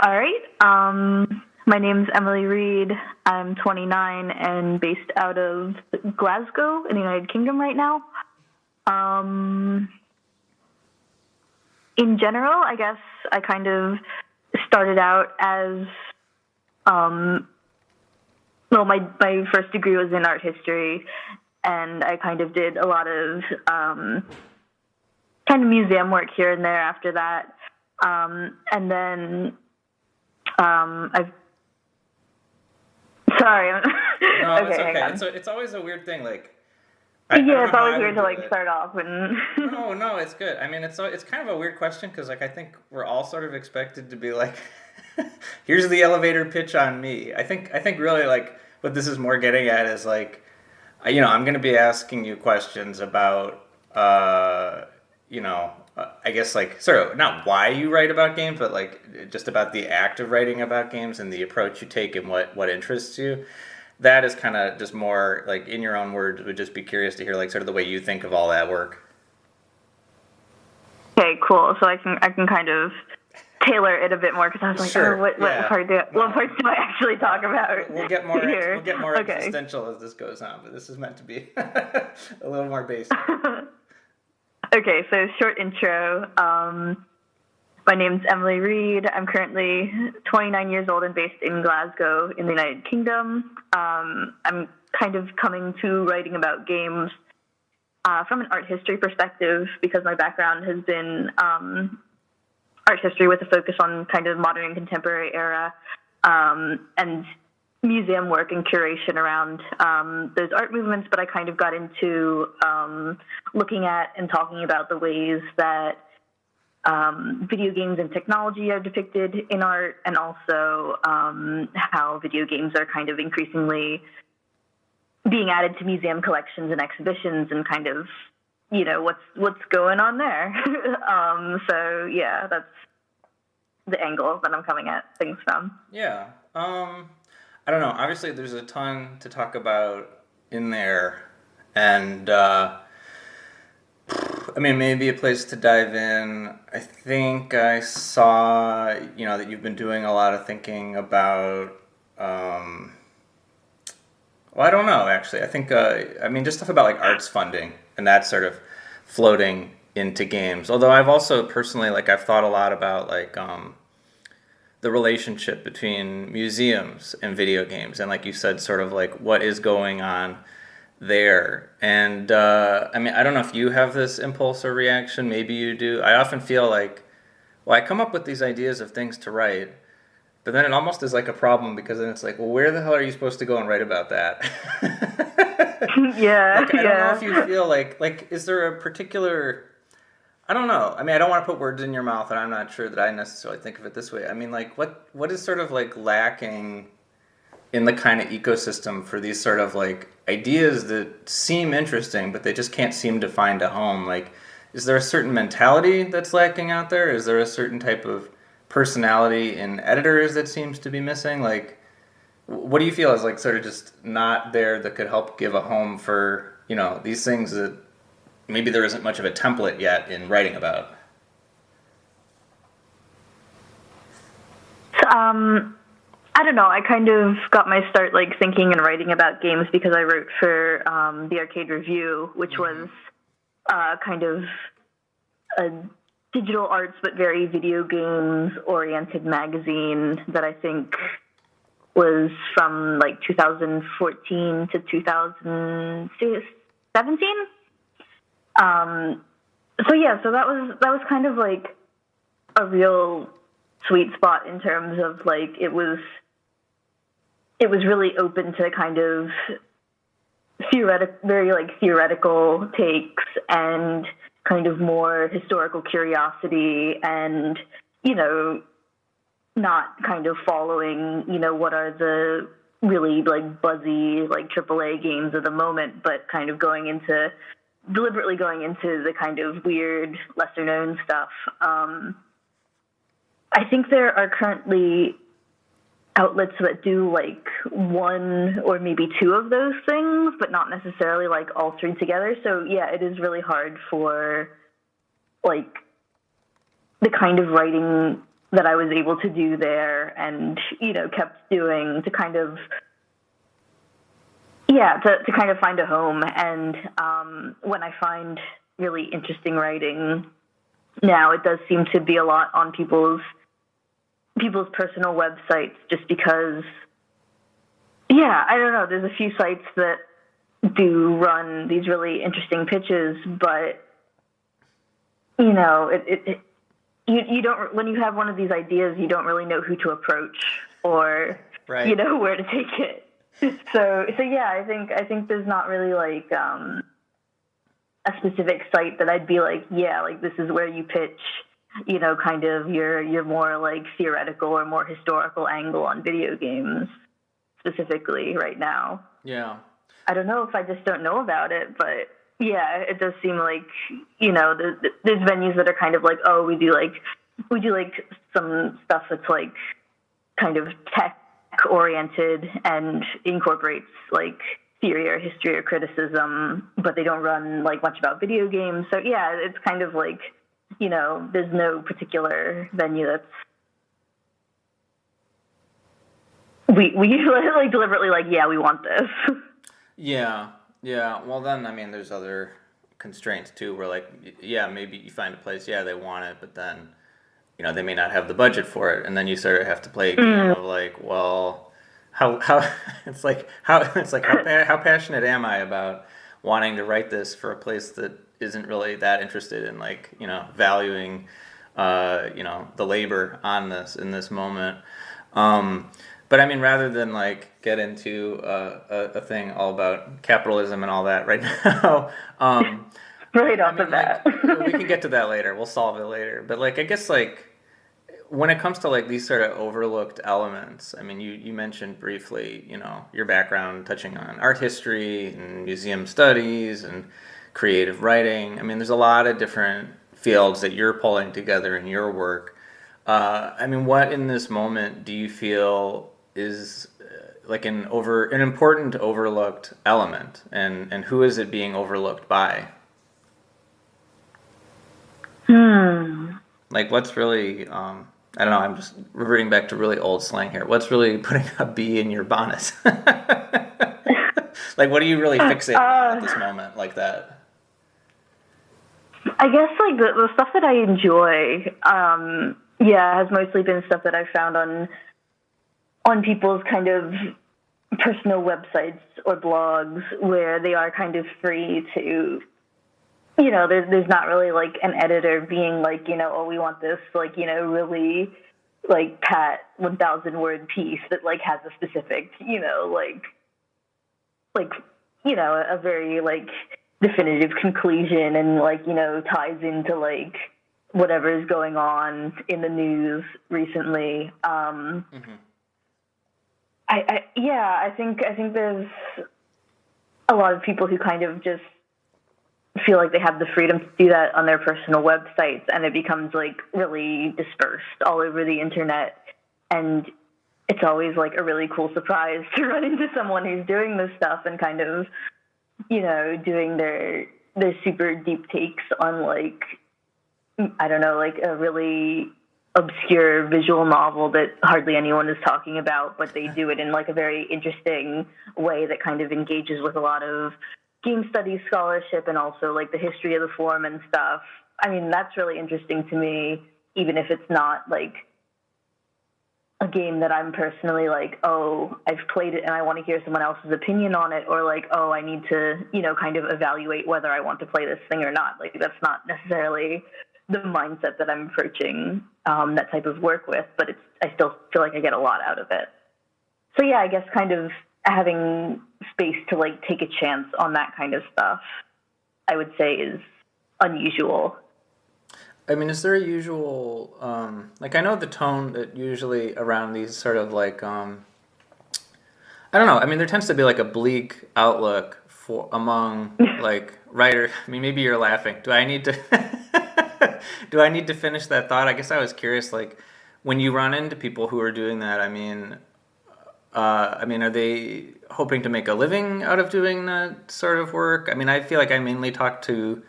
All right. My name's Emilie Reed. I'm 29 and based out of Glasgow in the United Kingdom right now. In general, I guess I kind of started out as, my first degree was in art history, and I kind of did a lot of kind of museum work here and there after that. And then I've... Sorry. No, okay, it's okay. hang on. It's always a weird thing. Like, Yeah, don't know it's how always I weird would to do like it. start off and No, it's good. I mean, it's kind of a weird question because like I think we're all sort of expected to be like, here's the elevator pitch on me. I think really like what this is more getting at is like, I'm going to be asking you questions about, I guess like sort of not why you write about games, but like just about the act of writing about games and the approach you take and what interests you. That is kind of just more like in your own words. Would just be curious to hear like sort of the way you think of all that work. okay, cool. So I can kind of tailor it a bit more because I was like, Sure. what Yeah. what parts do I actually talk about? We'll get more. here? We'll get more Okay. existential as this goes on, but this is meant to be a little more basic. Okay, so short intro. My name's Emilie Reed. I'm currently 29 years old and based in Glasgow in the United Kingdom. I'm kind of coming to writing about games from an art history perspective because my background has been art history with a focus on kind of modern and contemporary era and museum work and curation around those art movements, but I kind of got into looking at and talking about the ways that video games and technology are depicted in art, and also how video games are kind of increasingly being added to museum collections and exhibitions, and kind of, what's going on there. So yeah, that's the angle that I'm coming at things from. Yeah. I don't know. Obviously, there's a ton to talk about in there, and I mean, maybe a place to dive in. I think I saw, that you've been doing a lot of thinking about. Well, I don't know, actually. I think, just stuff about like arts funding and that sort of floating into games. Although I've also personally, I've thought a lot about the relationship between museums and video games, and like you said, sort of like what is going on there. And I don't know if you have this impulse or reaction. Maybe you do. I often feel like, I come up with these ideas of things to write, but then it almost is like a problem because then it's like, well, where the hell are you supposed to go and write about that? Yeah, I don't know if you feel like is there a particular... I don't know. I don't want to put words in your mouth, and I'm not sure that I necessarily think of it this way. What is sort of lacking in the kind of ecosystem for these sort of ideas that seem interesting, but they just can't seem to find a home? Is there a certain mentality that's lacking out there? Is there a certain type of personality in editors that seems to be missing? What do you feel is sort of just not there that could help give a home for, these things that maybe there isn't much of a template yet in writing about? I don't know. I kind of got my start thinking and writing about games because I wrote for the Arcade Review, which was kind of a digital arts but very video games oriented magazine that I think was from 2014 to 2017. So that was kind of a real sweet spot in terms of it was really open to kind of theoretical takes and kind of more historical curiosity, and not kind of following what are the really buzzy AAA games of the moment, but kind of deliberately going into the kind of weird, lesser known stuff. I think there are currently outlets that do one or maybe two of those things, but not necessarily all three together. So yeah, it is really hard for the kind of writing that I was able to do there and, kept doing to kind of, to kind of find a home. And when I find really interesting writing now, it does seem to be a lot on people's personal websites, just because, I don't know, there's a few sites that do run these really interesting pitches, but, you don't, when you have one of these ideas, you don't really know who to approach or, right. Where to take it. So yeah, I think there's not really like a specific site that I'd be like, this is where you pitch, kind of your more like theoretical or more historical angle on video games specifically right now. Yeah. I don't know if I just don't know about it, but yeah, it does seem like, there's venues that are kind of like, oh, we do like some stuff that's like kind of tech oriented and incorporates like theory or history or criticism, but they don't run like much about video games. So yeah, it's kind of like, there's no particular venue that's we like deliberately like, we want this. Yeah. Well, then, I mean, there's other constraints too, where like, maybe you find a place, they want it, but then, they may not have the budget for it, and then you sort of have to play a game of like, well, how how passionate am I about wanting to write this for a place that isn't really that interested in like, valuing, the labor on this in this moment. But I mean, rather than like get into a thing all about capitalism and all that right now, right off the bat, like, we can get to that later. We'll solve it later. But like, I guess like when it comes to like these sort of overlooked elements, I mean, you mentioned briefly, your background touching on art history and museum studies and creative writing. I mean, there's a lot of different fields that you're pulling together in your work. I mean, what in this moment do you feel is like an important overlooked element, and who is it being overlooked by? Like, what's really, I don't know, I'm just reverting back to really old slang here. What's really putting a bee in your bonnet? Like, what are you really fixated on at this moment like that? I guess, like, the stuff that I enjoy, has mostly been stuff that I've found on people's kind of personal websites or blogs, where they are kind of free to, there's not really like an editor being like, oh, we want this like, really like pat 1,000 word piece that like has a specific, a very like definitive conclusion and like, ties into like whatever is going on in the news recently. I think there's a lot of people who kind of just feel like they have the freedom to do that on their personal websites, and it becomes like really dispersed all over the internet. And it's always like a really cool surprise to run into someone who's doing this stuff and kind of, doing their super deep takes on like, I don't know, like a really obscure visual novel that hardly anyone is talking about, but they do it in like a very interesting way that kind of engages with a lot of game studies scholarship and also like the history of the form and stuff. I mean, that's really interesting to me, even if it's not like a game that I'm personally like, oh, I've played it and I want to hear someone else's opinion on it, or like, oh, I need to, kind of evaluate whether I want to play this thing or not. Like, that's not necessarily the mindset that I'm approaching that type of work with, but I still feel like I get a lot out of it. So yeah, I guess kind of having space to like take a chance on that kind of stuff, I would say is unusual. I mean, is there a usual, like I know the tone that usually around these sort of like, I don't know, I mean, there tends to be like a bleak outlook among like writers. I mean, maybe you're laughing. Do I need to finish that thought? I guess I was curious, like when you run into people who are doing that, I mean, are they hoping to make a living out of doing that sort of work? I mean, I feel like I mainly talk to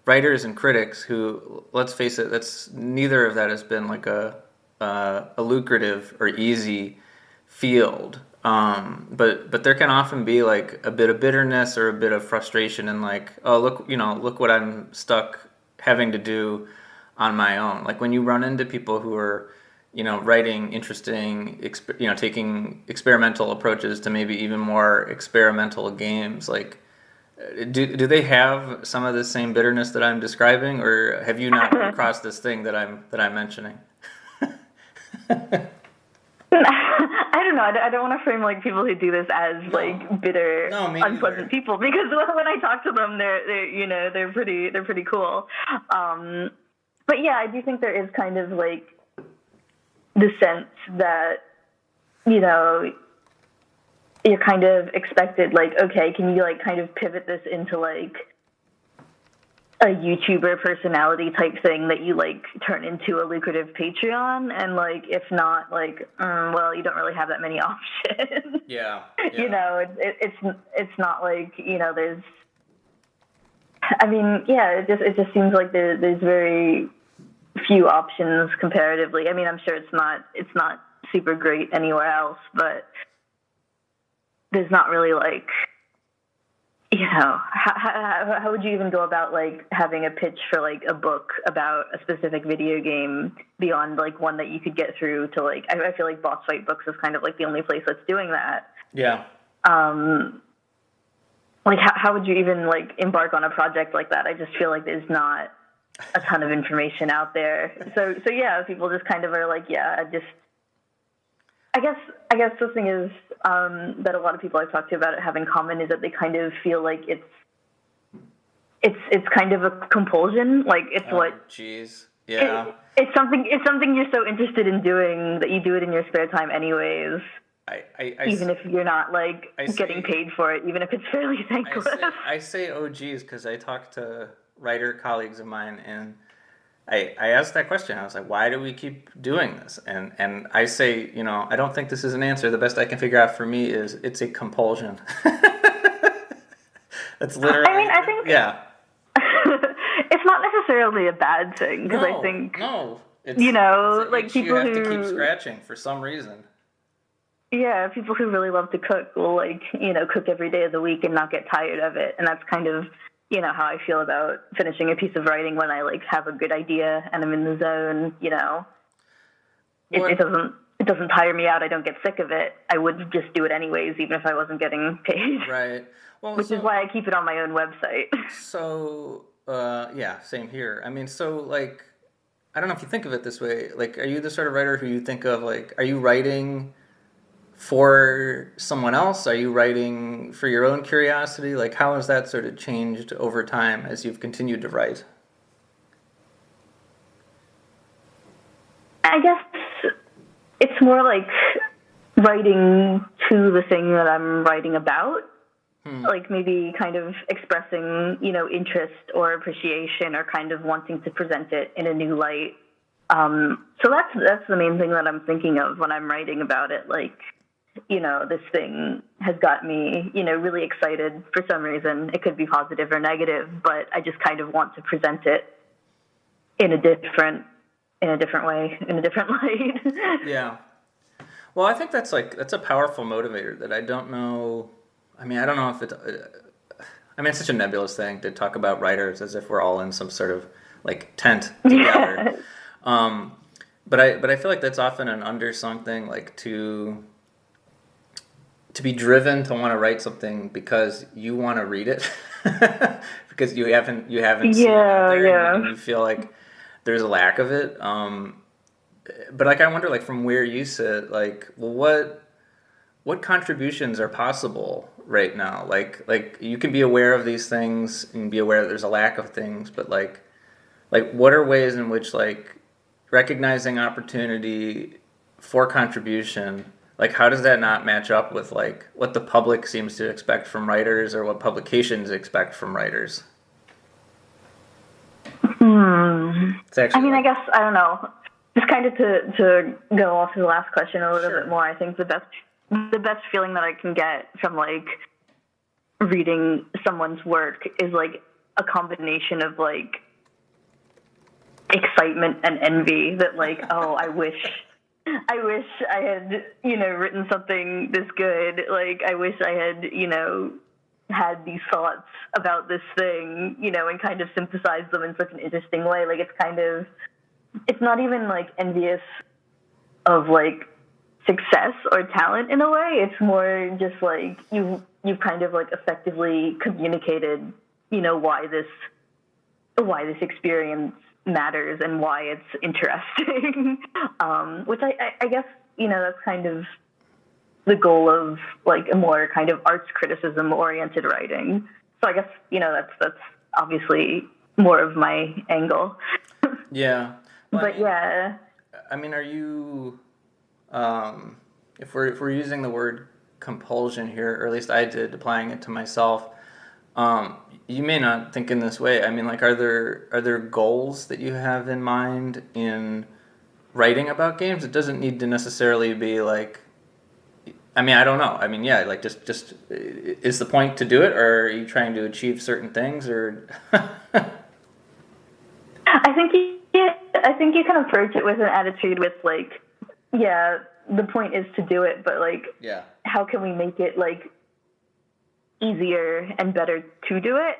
writers and critics who, let's face it, neither of that has been like a a lucrative or easy field. But there can often be like a bit of bitterness or a bit of frustration and like, oh, look what I'm stuck having to do on my own. Like when you run into people who are, writing interesting, taking experimental approaches to maybe even more experimental games, like do they have some of the same bitterness that I'm describing, or have you not run across this thing that I'm mentioning? I don't know. I don't want to frame like people who do this as like bitter, unpleasant people, because when I talk to them, they're pretty cool. But yeah, I do think there is kind of like the sense that you're kind of expected, like, okay, can you like kind of pivot this into like a YouTuber personality type thing that you like turn into a lucrative Patreon, and like if not, like well, you don't really have that many options. Yeah. It's not like there's. I mean, yeah, it just seems like there's very few options comparatively. I mean, I'm sure it's not super great anywhere else, but there's not really like. How would you even go about like having a pitch for like a book about a specific video game beyond like one that you could get through to like, I feel like Boss Fight Books is kind of like the only place that's doing that. Yeah. Like how would you even like embark on a project like that? I just feel like there's not a ton of information out there. So yeah, people just kind of are like, yeah, I guess the thing is that a lot of people I've talked to about it have in common is that they kind of feel like it's kind of a compulsion. Like it's yeah. It's something you're so interested in doing that you do it in your spare time anyways. Even if you're not like getting paid for it, even if it's fairly thankless. I say OGs because I talk to writer colleagues of mine and I asked that question. I was like, why do we keep doing this? And I say, I don't think this is an answer. The best I can figure out for me is it's a compulsion. That's literally. I mean, I think. Yeah. It's not necessarily a bad thing because I think. No. It's like people you have to keep scratching for some reason. Yeah, people who really love to cook will like cook every day of the week and not get tired of it, and that's kind of. How I feel about finishing a piece of writing when I like have a good idea and I'm in the zone, it doesn't tire me out. I don't get sick of it. I would just do it anyways, even if I wasn't getting paid. Right. Well, which is why I keep it on my own website. So, yeah, same here. I mean, so like, I don't know if you think of it this way. Like, are you the sort of writer who you think of like, are you writing for someone else? Are you writing for your own curiosity? Like, how has that sort of changed over time as you've continued to write? I guess it's more like writing to the thing that I'm writing about. Like maybe kind of expressing, interest or appreciation or kind of wanting to present it in a new light. So that's the main thing that I'm thinking of when I'm writing about it. Like, this thing has got me, really excited for some reason. It could be positive or negative, but I just kind of want to present it in a different way, in a different light. Yeah. Well, I think that's a powerful motivator that I don't know. I mean, I don't know if it's such a nebulous thing to talk about writers as if we're all in some sort of like tent together. Yeah. But I feel like that's often an undersung thing, like to be driven to want to write something because you want to read it, because you haven't seen it out there, and you feel like there's a lack of it. But like I wonder, like from where you sit, like, well, what contributions are possible right now? Like you can be aware of these things and be aware that there's a lack of things, but like what are ways in which like recognizing opportunity for contribution, like how does that not match up with like what the public seems to expect from writers or what publications expect from writers? I guess, I don't know. Just kind of to go off to the last question a little bit more, I think the best feeling that I can get from like reading someone's work is like a combination of like excitement and envy that like, oh, I wish I wish I had, written something this good. Like, I wish I had, had these thoughts about this thing, and kind of synthesized them in such an interesting way. Like, it's not even, like, envious of, like, success or talent in a way. It's more just, like, you've kind of, like, effectively communicated, why this experience matters and why it's interesting. Which I guess, that's kind of the goal of, like, a more kind of arts criticism oriented writing. So I guess, that's obviously more of my angle. Yeah. Well, But yeah. I mean, are you, if we're using the word compulsion here, or at least I did, applying it to myself, you may not think in this way. I mean, like, are there goals that you have in mind in writing about games? It doesn't need to necessarily be like, I mean, I don't know. I mean, yeah, like, just is the point to do it, or are you trying to achieve certain things, or? I think you can approach it with an attitude with, like, yeah, the point is to do it, but, like, yeah, how can we make it, like, easier and better to do it?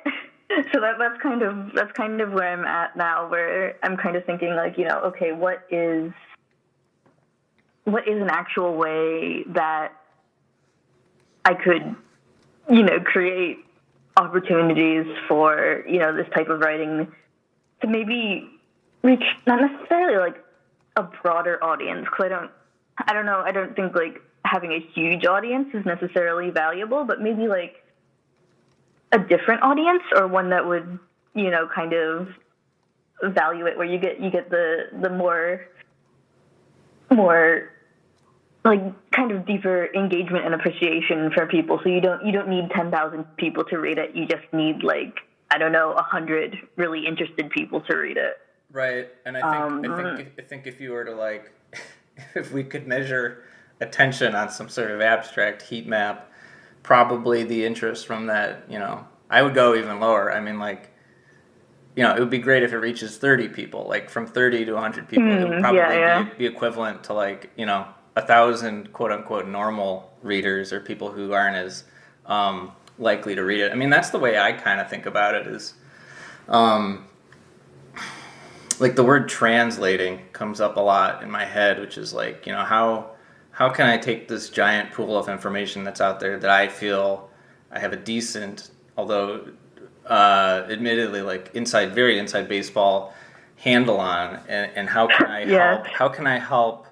So that's kind of where I'm at now, where I'm kind of thinking, like, okay, what is an actual way that I could, create opportunities for, this type of writing to maybe reach not necessarily, like, a broader audience, because I don't know, I don't think, like, having a huge audience is necessarily valuable, but maybe, like, a different audience, or one that would, kind of value it, where you get the more like, kind of deeper engagement and appreciation for people. So you don't need 10,000 people to read it. You just need, like, I don't know, 100 really interested people to read it. Right. And I think if you were to, like, if we could measure attention on some sort of abstract heat map, probably the interest from that, I would go even lower. I mean, like, it would be great if it reaches 30 people. Like, from 30 to 100 people, it would probably be equivalent to, like, 1,000 quote-unquote normal readers, or people who aren't as likely to read it. I mean, that's the way I kind of think about it, is like, the word translating comes up a lot in my head, which is, like, how can I take this giant pool of information that's out there that I feel I have a decent, although admittedly, like, very inside baseball handle on, and how can I help? How can I help?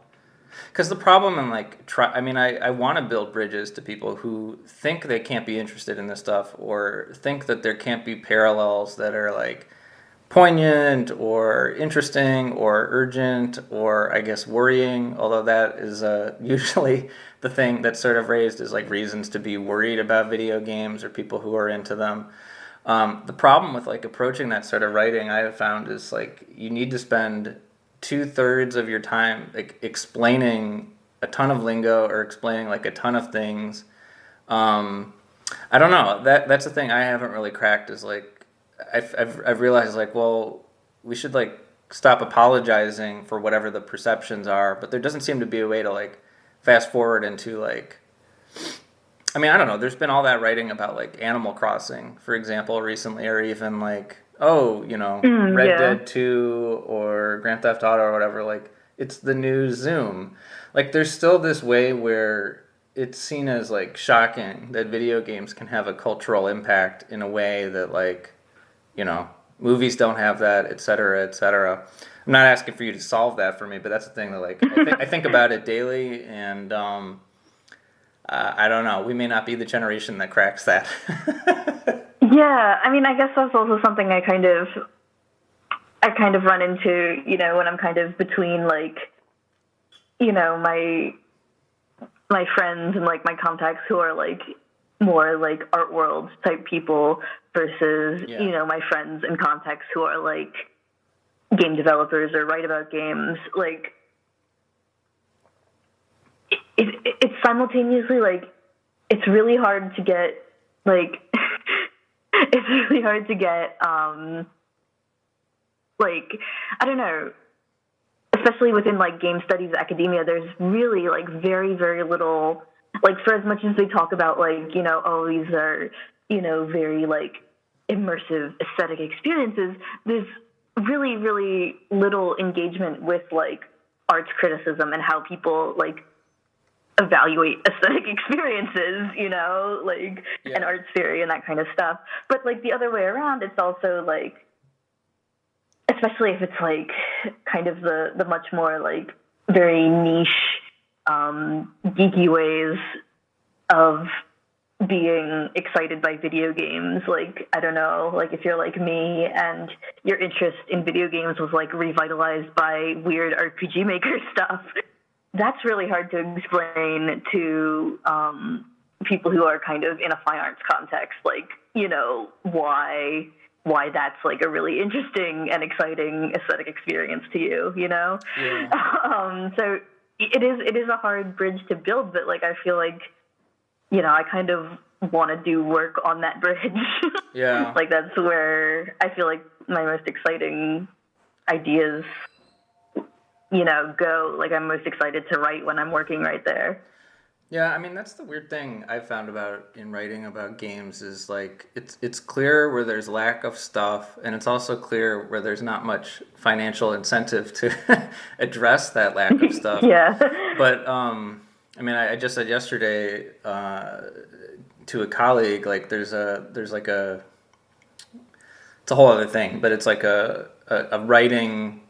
Because the problem, and, like, I want to build bridges to people who think they can't be interested in this stuff, or think that there can't be parallels that are, like, poignant or interesting or urgent or, I guess, worrying, although that is usually the thing that's sort of raised as, like, reasons to be worried about video games or people who are into them. The problem with, like, approaching that sort of writing, I have found, is, like, you need to spend 2/3 of your time, like, explaining a ton of lingo, or explaining, like, a ton of things. I don't know. That's the thing I haven't really cracked, is, like, I've realized, like, well, we should, like, stop apologizing for whatever the perceptions are, but there doesn't seem to be a way to, like, fast forward into, like, I mean, I don't know, there's been all that writing about, like, Animal Crossing, for example, recently, or even, like, Red Dead 2 or Grand Theft Auto or whatever, like, it's the new Zoom. Like, there's still this way where it's seen as, like, shocking that video games can have a cultural impact in a way that, like, movies don't have that, et cetera, et cetera. I'm not asking for you to solve that for me, but that's the thing that, like, I think about it daily, and I don't know. We may not be the generation that cracks that. Yeah, I mean, I guess that's also something I kind of run into, when I'm kind of between, like, my friends and, like, my contacts who are, like, more, like, art world type people versus, my friends and contacts who are, like, game developers or write about games. Like, it's simultaneously, like, it's really hard to get, like, it's really hard to get, like, I don't know, especially within like game studies academia, there's really like very, very little, like for as much as they talk about like, you know, oh, these are, you know, very like immersive aesthetic experiences, there's really, really little engagement with like arts criticism and how people like evaluate aesthetic experiences, you know, like and arts theory and that kind of stuff. But like the other way around, it's also like, especially if it's like kind of the much more like very niche, geeky ways of being excited by video games. Like, I don't know, like if you're like me and your interest in video games was like revitalized by weird RPG Maker stuff, that's really hard to explain to people who are kind of in a fine arts context, like, you know, why that's like a really interesting and exciting aesthetic experience to you, you know? Yeah. So it is a hard bridge to build, but like I feel like, you know, I kind of want to do work on that bridge. Yeah. Like that's where I feel like my most exciting ideas, you know, go. Like I'm most excited to write when I'm working right there. Yeah, I mean that's the weird thing I found about in writing about games is like it's clear where there's lack of stuff, and it's also clear where there's not much financial incentive to address that lack of stuff. Yeah. But I mean, I just said yesterday to a colleague, like there's like a, it's a whole other thing, but it's like a writing,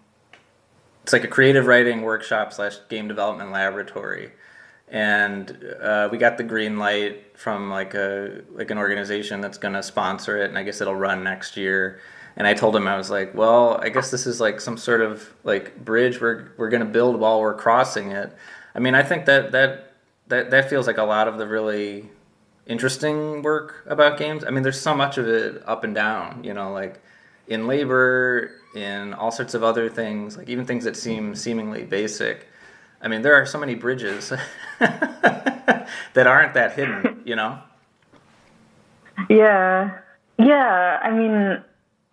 it's like a creative writing workshop / game development laboratory. And we got the green light from like an organization that's going to sponsor it, and I guess it'll run next year. And I told him, I was like, well, I guess this is like some sort of like bridge we're going to build while we're crossing it. I mean, I think that feels like a lot of the really interesting work about games. I mean, there's so much of it up and down, you know, like in labor, in all sorts of other things, like even things that seem seemingly basic. I mean, there are so many bridges that aren't that hidden, you know? Yeah. Yeah. I mean,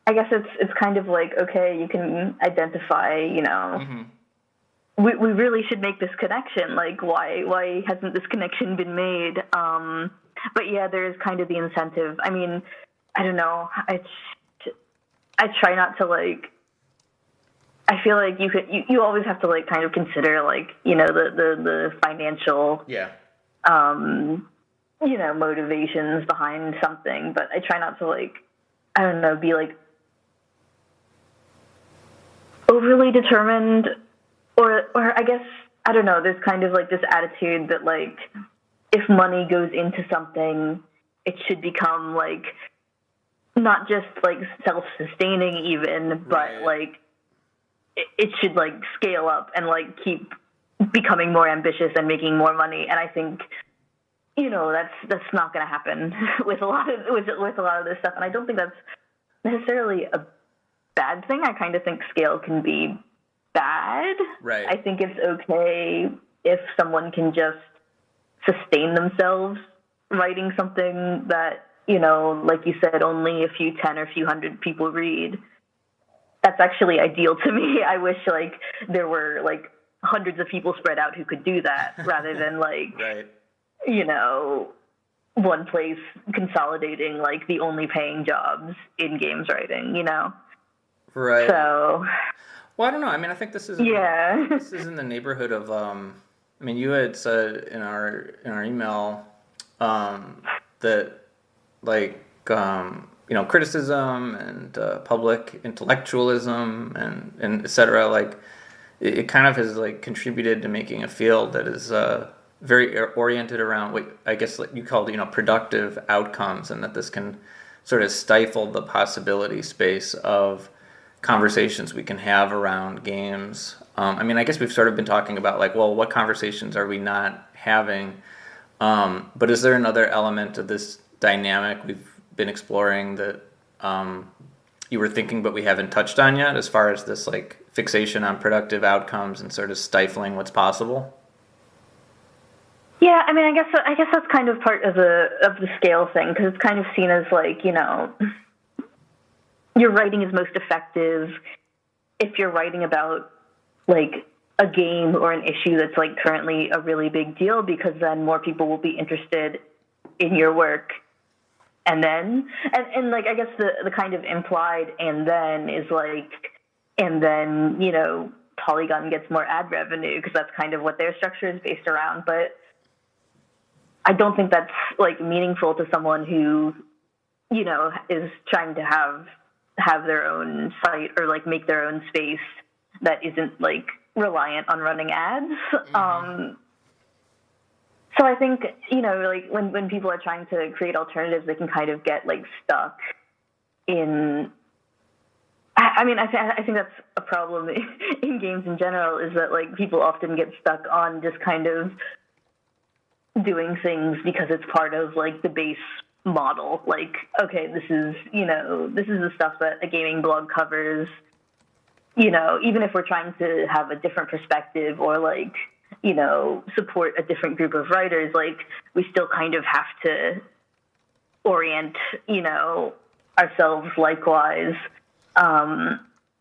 I guess it's kind of like, okay, you can identify, you know, we really should make this connection. Like, why hasn't this connection been made? But yeah, there is kind of the incentive. I mean, I don't know. I try not to like, I feel like you always have to like kind of consider like, you know, the financial, Yeah. You know, motivations behind something, but I try not to like, I don't know, be like overly determined, or I guess, I don't know, there's kind of like this attitude that like if money goes into something, it should become like not just like self-sustaining even, but like it should like scale up and like keep becoming more ambitious and making more money. And I think, you know, that's not going to happen with a lot of this stuff. And I don't think that's necessarily a bad thing. I kind of think scale can be bad. Right. I think it's okay if someone can just sustain themselves writing something that, you know, like you said, only a few 10 or a few hundred people read. That's actually ideal to me. I wish like there were like hundreds of people spread out who could do that rather than like, right. You know, one place consolidating like the only paying jobs in games writing, you know? Right. So. Well, I don't know. I mean, I think this is this is in the neighborhood of. I mean, you had said in our email that like you know, criticism and public intellectualism and et cetera, like it kind of has like contributed to making a field that is very oriented around what I guess like you called, you know, productive outcomes, and that this can sort of stifle the possibility space of conversations we can have around games. I mean, I guess we've sort of been talking about like, well, what conversations are we not having? But is there another element of this dynamic we've been exploring that you were thinking but we haven't touched on yet, as far as this like fixation on productive outcomes and sort of stifling what's possible? Yeah, I mean, I guess that's kind of part of the scale thing, because it's kind of seen as like, you know, your writing is most effective if you're writing about like a game or an issue that's like currently a really big deal, because then more people will be interested in your work. And then, and like, I guess the kind of implied and then is like, and then, you know, Polygon gets more ad revenue, because that's kind of what their structure is based around. But I don't think that's like meaningful to someone who, you know, is trying to have their own site or like make their own space that isn't like reliant on running ads. So I think, you know, like when people are trying to create alternatives, they can kind of get like stuck in, I mean, I think that's a problem in games in general, is that like people often get stuck on just kind of doing things because it's part of like the base model. Like, okay, this is the stuff that a gaming blog covers. You know, even if we're trying to have a different perspective or like, you know, support a different group of writers, like we still kind of have to orient, you know, ourselves likewise.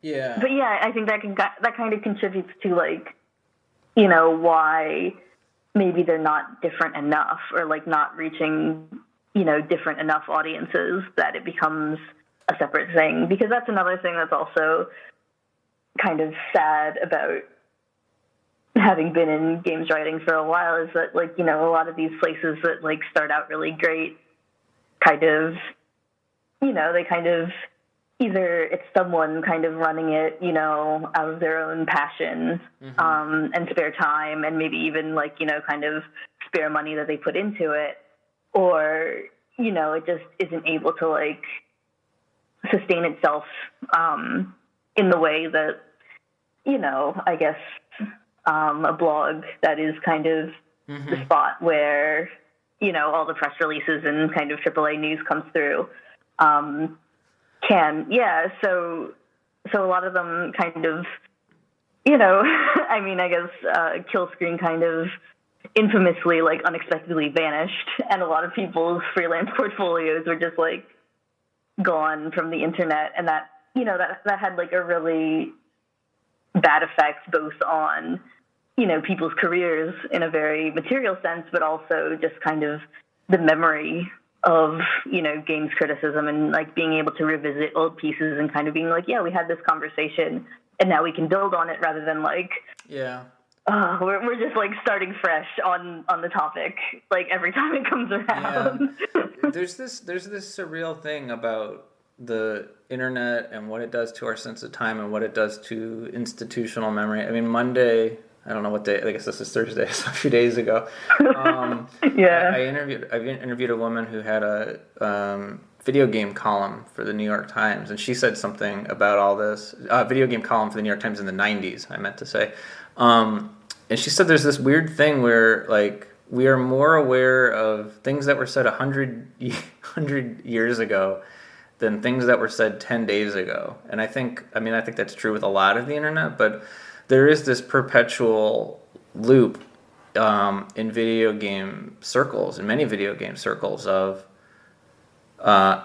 Yeah. But yeah, I think that kind of contributes to like, you know, why maybe they're not different enough, or like not reaching, you know, different enough audiences that it becomes a separate thing. Because that's another thing that's also kind of sad about having been in games writing for a while, is that like, you know, a lot of these places that like start out really great kind of, you know, they kind of either it's someone kind of running it, you know, out of their own passion, and spare time, and maybe even like, you know, kind of spare money that they put into it, or, you know, it just isn't able to like sustain itself in the way that, you know, I guess a blog that is kind of the spot where, you know, all the press releases and kind of AAA news comes through. So a lot of them kind of, you know, I mean, I guess Kill Screen kind of infamously, like, unexpectedly vanished, and a lot of people's freelance portfolios were just, like, gone from the internet, and that, you know, that had, like, a really bad effect both on, you know, people's careers in a very material sense, but also just kind of the memory of, you know, games criticism, and like being able to revisit old pieces and kind of being like, yeah, we had this conversation and now we can build on it, rather than like, we're just like starting fresh on the topic like every time it comes around. Yeah. There's this surreal thing about the internet and what it does to our sense of time and what it does to institutional memory. I mean, Monday, I don't know what day, I guess this is Thursday, so a few days ago. I interviewed a woman who had a video game column for the New York Times, and she said something about all this. Video game column for the New York Times in the 90s, I meant to say. And she said there's this weird thing where, like, we are more aware of things that were said 100 years ago than things that were said 10 days ago. And I think that's true with a lot of the internet, but there is this perpetual loop in video game circles, in many video game circles, of,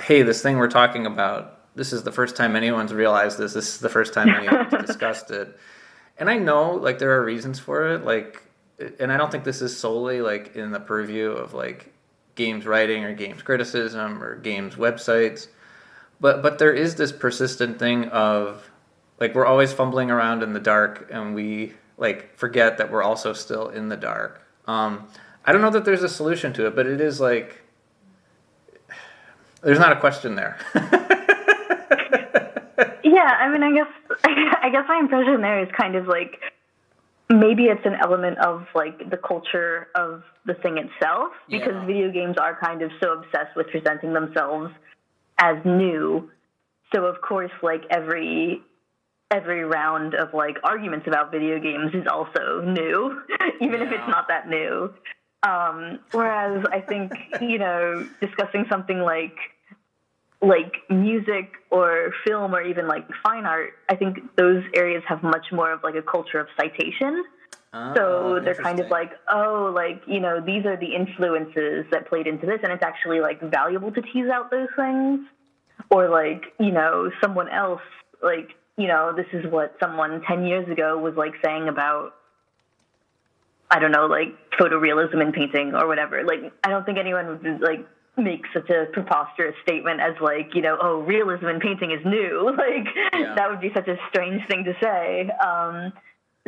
hey, this thing we're talking about, this is the first time anyone's realized this is the first time anyone's discussed it. And I know, like, there are reasons for it, like, and I don't think this is solely, like, in the purview of, like, games writing or games criticism or games websites, but there is this persistent thing of, like, we're always fumbling around in the dark, and we, like, forget that we're also still in the dark. I don't know that there's a solution to it, but it is, like, there's not a question there. Yeah, I mean, I guess my impression there is kind of, like, maybe it's an element of, like, the culture of the thing itself, because video games are kind of so obsessed with presenting themselves as new. So, of course, like, every round of, like, arguments about video games is also new, even if it's not that new. Whereas I think, you know, discussing something like music or film or even like fine art, I think those areas have much more of like a culture of citation. So they're kind of like, oh, like, you know, these are the influences that played into this, and it's actually like valuable to tease out those things. Or like, you know, someone else, like, this is what someone 10 years ago was like saying about, I don't know, like photorealism in painting or whatever. Like, I don't think anyone would like make such a preposterous statement as like, oh, realism in painting is new. Like, that would be such a strange thing to say.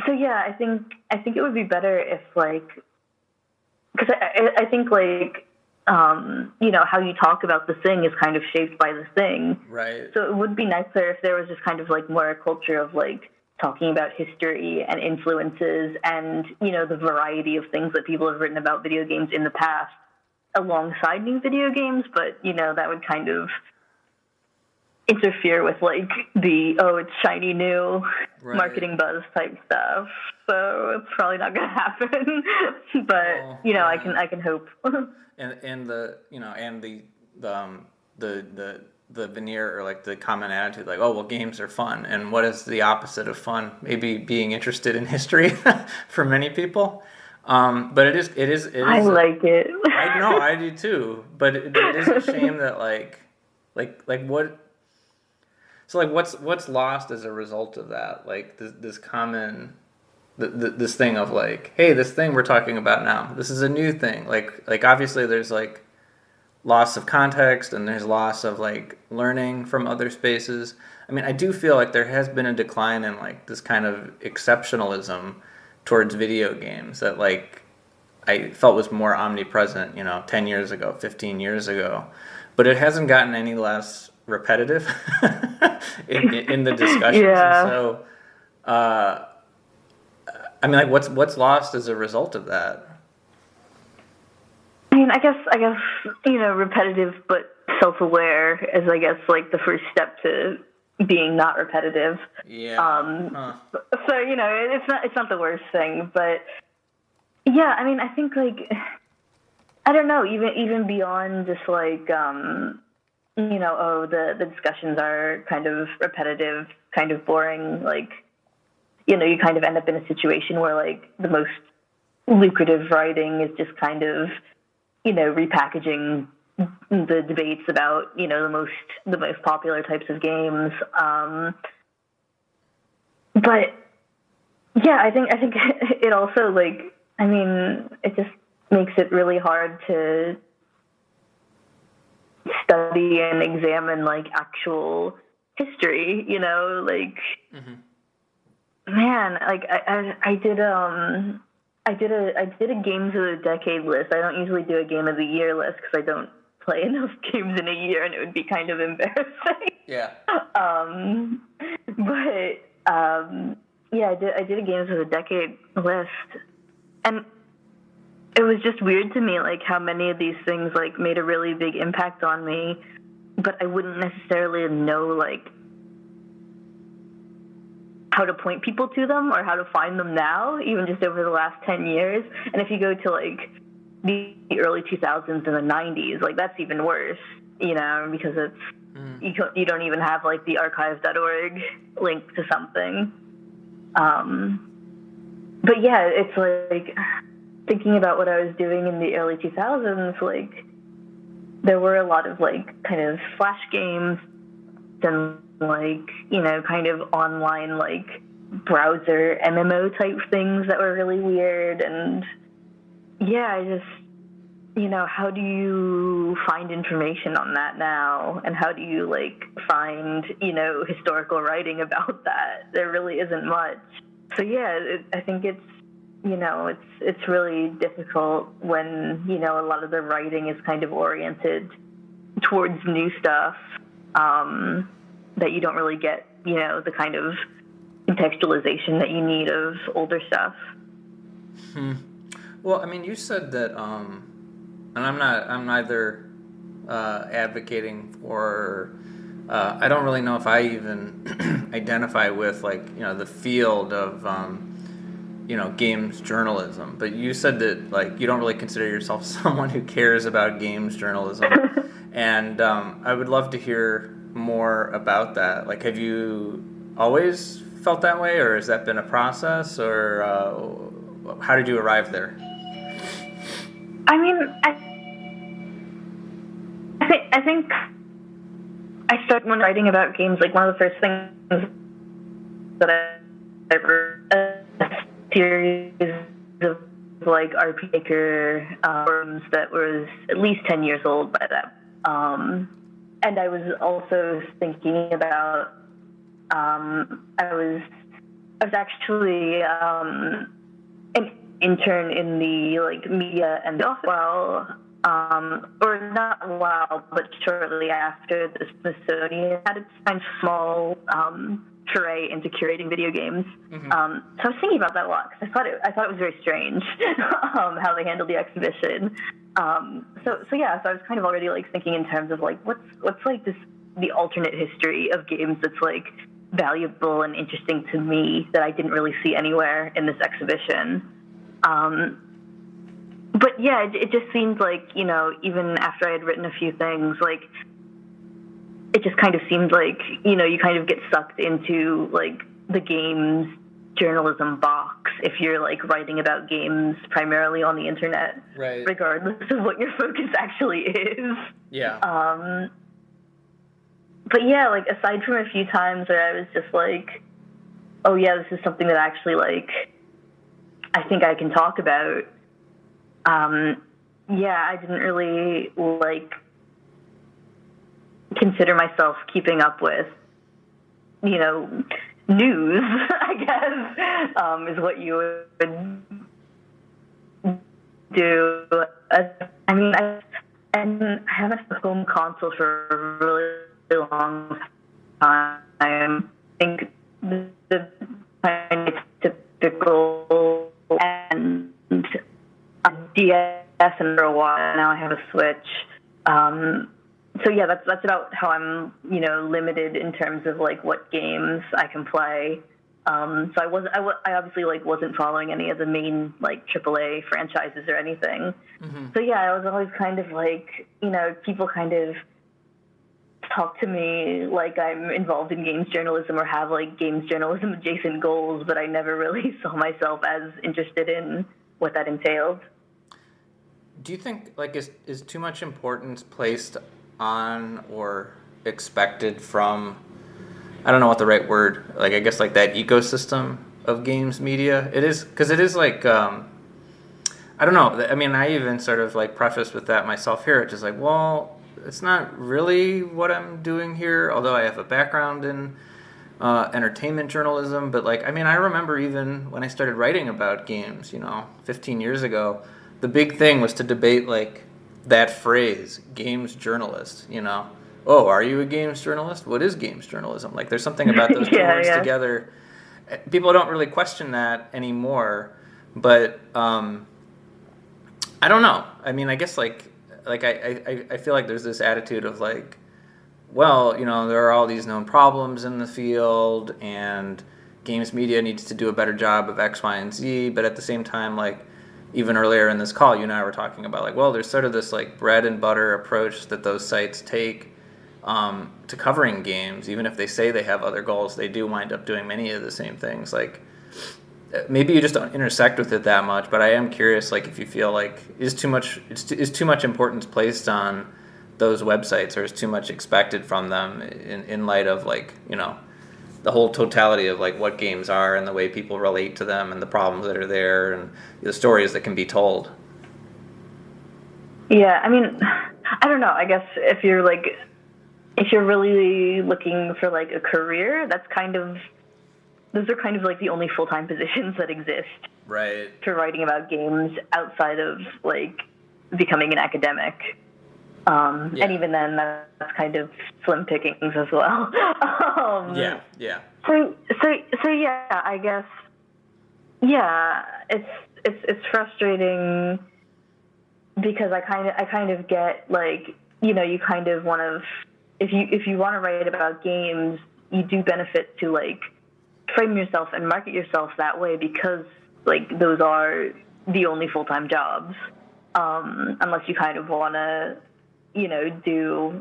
So yeah, I think it would be better if like, because I think like, how you talk about the thing is kind of shaped by the thing. Right. So it would be nicer if there was just kind of like more a culture of like talking about history and influences and, the variety of things that people have written about video games in the past alongside new video games. But, that would kind of interfere with like it's shiny new marketing buzz type stuff. So it's probably not going to happen. But, I can hope. And the veneer or like the common attitude, like, oh, well, games are fun. And what is the opposite of fun? Maybe being interested in history for many people. But it is. I like it. I know, I do too. But it is a shame that like what. So like, what's lost as a result of that? Like this common. This thing of like, hey, this thing we're talking about now, this is a new thing. Like obviously there's like loss of context and there's loss of like learning from other spaces. I mean, I do feel like there has been a decline in like this kind of exceptionalism towards video games that like I felt was more omnipresent, 10 years ago, 15 years ago. But it hasn't gotten any less repetitive in the discussions. Yeah. And so I mean, like, what's lost as a result of that? I mean, I guess, repetitive but self-aware is, I guess, like the first step to being not repetitive. Yeah. So it's not the worst thing, but yeah, I mean, I think like I don't know, even beyond just like the discussions are kind of repetitive, kind of boring, like. You kind of end up in a situation where, like, the most lucrative writing is just kind of, repackaging the debates about, the most popular types of games. But yeah, I think it also like, I mean, it just makes it really hard to study and examine like actual history. Like. Mm-hmm. Man, like I did a games of the decade list. I don't usually do a game of the year list because I don't play enough games in a year, and it would be kind of embarrassing. Yeah. Yeah, I did a games of the decade list, and it was just weird to me, like how many of these things like made a really big impact on me, but I wouldn't necessarily know like how to point people to them or how to find them now, even just over the last 10 years. And if you go to like the early 2000s and the 90s, like that's even worse, because it's, you don't even have like the archive.org link to something. But yeah, it's like thinking about what I was doing in the early 2000s, like there were a lot of like kind of flash games and like, kind of online, like, browser MMO type things that were really weird. And yeah, I just, how do you find information on that now? And how do you, like, find, historical writing about that? There really isn't much. So yeah, I think it's, it's really difficult when, a lot of the writing is kind of oriented towards new stuff. That you don't really get, the kind of contextualization that you need of older stuff. Well, I mean, you said that, and I'm neither advocating for, I don't really know if I even identify with, like, the field of, games journalism, but you said that, like, you don't really consider yourself someone who cares about games journalism, and I would love to hear more about that. Like, have you always felt that way, or has that been a process, or how did you arrive there? I mean, I think I started when writing about games. Like one of the first things that I read a series of like RP Maker forums that was at least 10 years old by that. And I was also thinking about, I was actually an intern in the like media and while, or not a while, but shortly after the Smithsonian had its kind of small foray into curating video games. Mm-hmm. So I was thinking about that a lot because I thought it was very strange how they handled the exhibition. So I was kind of already like thinking in terms of like what's like the alternate history of games that's like valuable and interesting to me that I didn't really see anywhere in this exhibition. But yeah, it just seemed like, you know, even after I had written a few things, like, it just kind of seemed like, you know, you kind of get sucked into, like, the games journalism box if you're, like, writing about games primarily on the internet. Right. Regardless of what your focus actually is. Yeah. But yeah, like, aside from a few times where I was just like, oh yeah, this is something that actually, like, I think I can talk about. Yeah, I didn't really, like, consider myself keeping up with, you know, news, I guess, is what you would do. I mean, I haven't had a home console for a really long time. I think the kind of typical and DS and for a while now I have a Switch. So yeah, that's about how I'm, you know, limited in terms of like what games I can play. So I obviously like wasn't following any of the main like AAA franchises or anything. Mm-hmm. So yeah, I was always kind of like, you know, people kind of talk to me like I'm involved in games journalism or have like games journalism adjacent goals, but I never really saw myself as interested in what that entailed. Do you think like is too much importance placed on or expected from, I don't know what the right word, like I guess like that ecosystem of games media? It is, because it is like I don't know, I mean, I even sort of like prefaced with that myself here. It's just like, well, it's not really what I'm doing here, although I have a background in entertainment journalism. But like, I mean, I remember even when I started writing about games, you know, 15 years ago, the big thing was to debate like that phrase, games journalist, you know. Oh, are you a games journalist? What is games journalism? Like, there's something about those two words together. People don't really question that anymore. But I don't know. I mean, I guess like I feel like there's this attitude of like, well, you know, there are all these known problems in the field, and games media needs to do a better job of X, Y, and Z. But at the same time, like, even earlier in this call, you and I were talking about like, well, there's sort of this like bread and butter approach that those sites take to covering games. Even if they say they have other goals, they do wind up doing many of the same things. Like, maybe you just don't intersect with it that much, but I am curious, like, if you feel like is too much importance placed on those websites, or is too much expected from them in light of, like, you know, the whole totality of like what games are and the way people relate to them and the problems that are there and the stories that can be told. Yeah, I mean, I don't know. I guess if you're really looking for like a career, those are kind of like the only full-time positions that exist. Right. For writing about games outside of like becoming an academic. And even then, that's kind of slim pickings as well. Yeah. So yeah, I guess, yeah, it's frustrating because I kind of get like, you know, you kind of want to, if you want to write about games, you do benefit to like frame yourself and market yourself that way because like those are the only full-time jobs, unless you kind of want to, you know, do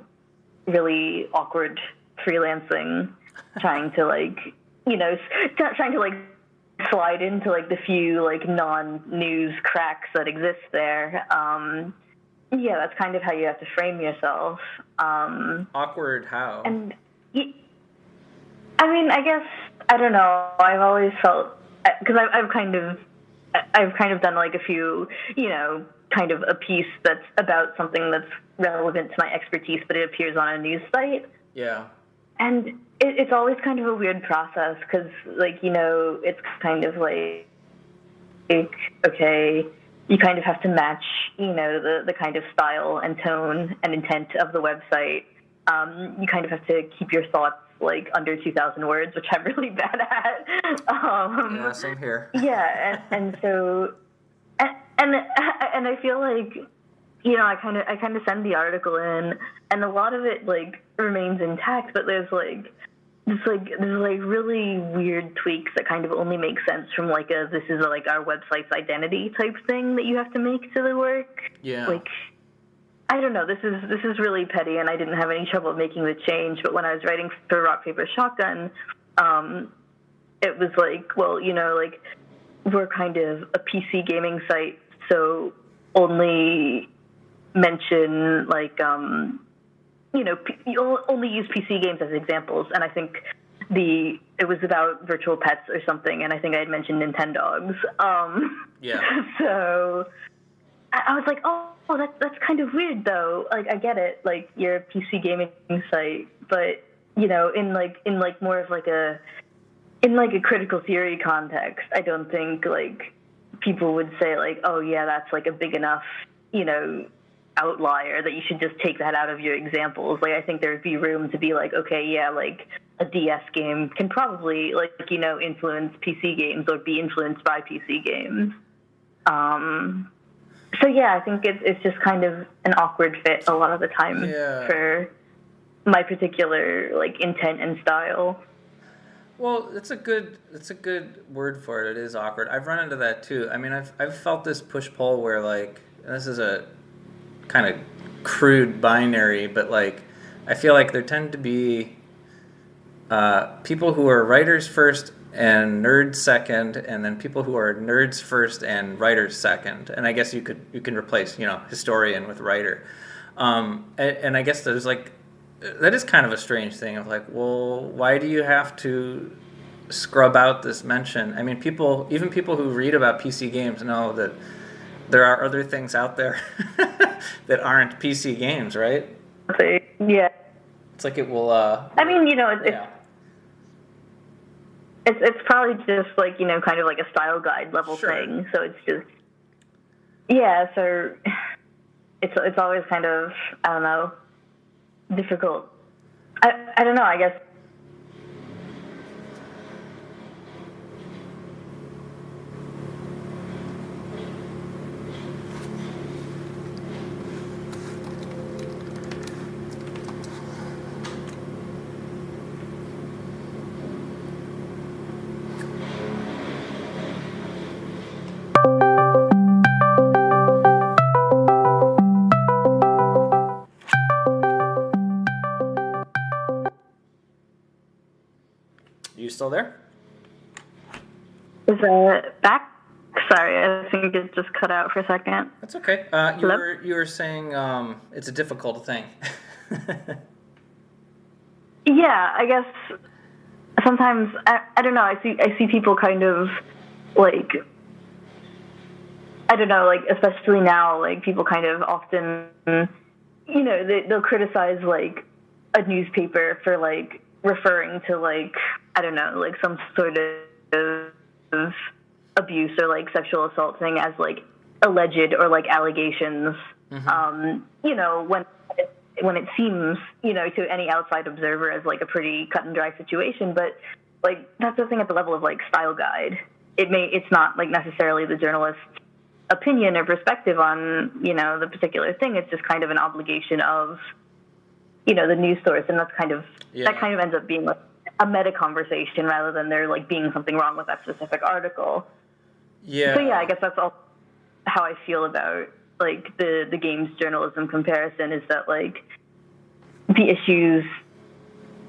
really awkward freelancing, trying to like, you know, trying to like slide into like the few like non-news cracks that exist there. Yeah, that's kind of how you have to frame yourself. Awkward how? And I mean, I guess I don't know. I've always felt, because I've kind of done like a few, kind of a piece that's about something that's relevant to my expertise, but it appears on a news site. Yeah. And it's always kind of a weird process because, like, it's kind of like, okay, you kind of have to match, the kind of style and tone and intent of the website. You kind of have to keep your thoughts, like, under 2,000 words, which I'm really bad at. Yeah, same here. Yeah, and so, and I feel like, I kind of send the article in, and a lot of it, like, remains intact, but there's really weird tweaks that kind of only make sense from like this is like our website's identity type thing that you have to make to the work. Yeah. Like, I don't know. This is really petty, and I didn't have any trouble making the change. But when I was writing for Rock Paper Shotgun, it was like, well, like, we're kind of a PC gaming site, so only mention like you only use PC games as examples, and I think it was about virtual pets or something, and I think I had mentioned Nintendogs. Yeah. So I was like, oh, that's kind of weird though. Like, I get it, like, you're a PC gaming site, but in more of like a critical theory context, I don't think like people would say like, oh yeah, that's like a big enough, outlier that you should just take that out of your examples. Like, I think there would be room to be like, okay, yeah, like a DS game can probably like, influence PC games or be influenced by PC games. So yeah, I think it's just kind of an awkward fit a lot of the time for my particular like intent and style. Well, it's a good word for it. It is awkward. I've run into that too. I mean, I've felt this push-pull where, like, this is a kind of crude binary, but like, I feel like there tend to be people who are writers first and nerds second, and then people who are nerds first and writers second. And I guess you can replace historian with writer. And I guess there's like, that is kind of a strange thing of like, well, why do you have to scrub out this mention? I mean, even people who read about PC games know that there are other things out there that aren't PC games, right? Yeah. It's like it will. I mean, it's probably just like kind of like a style guide level thing. So it's just So it's always kind of, I don't know, difficult. I don't know. I guess. You still there? Is it back? Sorry, I think it just cut out for a second. That's okay. You were saying it's a difficult thing. Yeah, I guess sometimes I don't know. I see people kind of like, I don't know, like, especially now, like, people kind of often, they'll criticize like a newspaper for like referring to like, I don't know, like some sort of abuse or like sexual assault thing as like alleged or like allegations. Mm-hmm. When it seems, to any outside observer as like a pretty cut and dry situation, but like that's the thing at the level of like style guide. It's not like necessarily the journalist's opinion or perspective on, the particular thing. It's just kind of an obligation of, the news source, and that kind of ends up being like a meta conversation rather than there like being something wrong with that specific article. Yeah. So yeah, I guess that's all how I feel about like the games journalism comparison, is that like the issues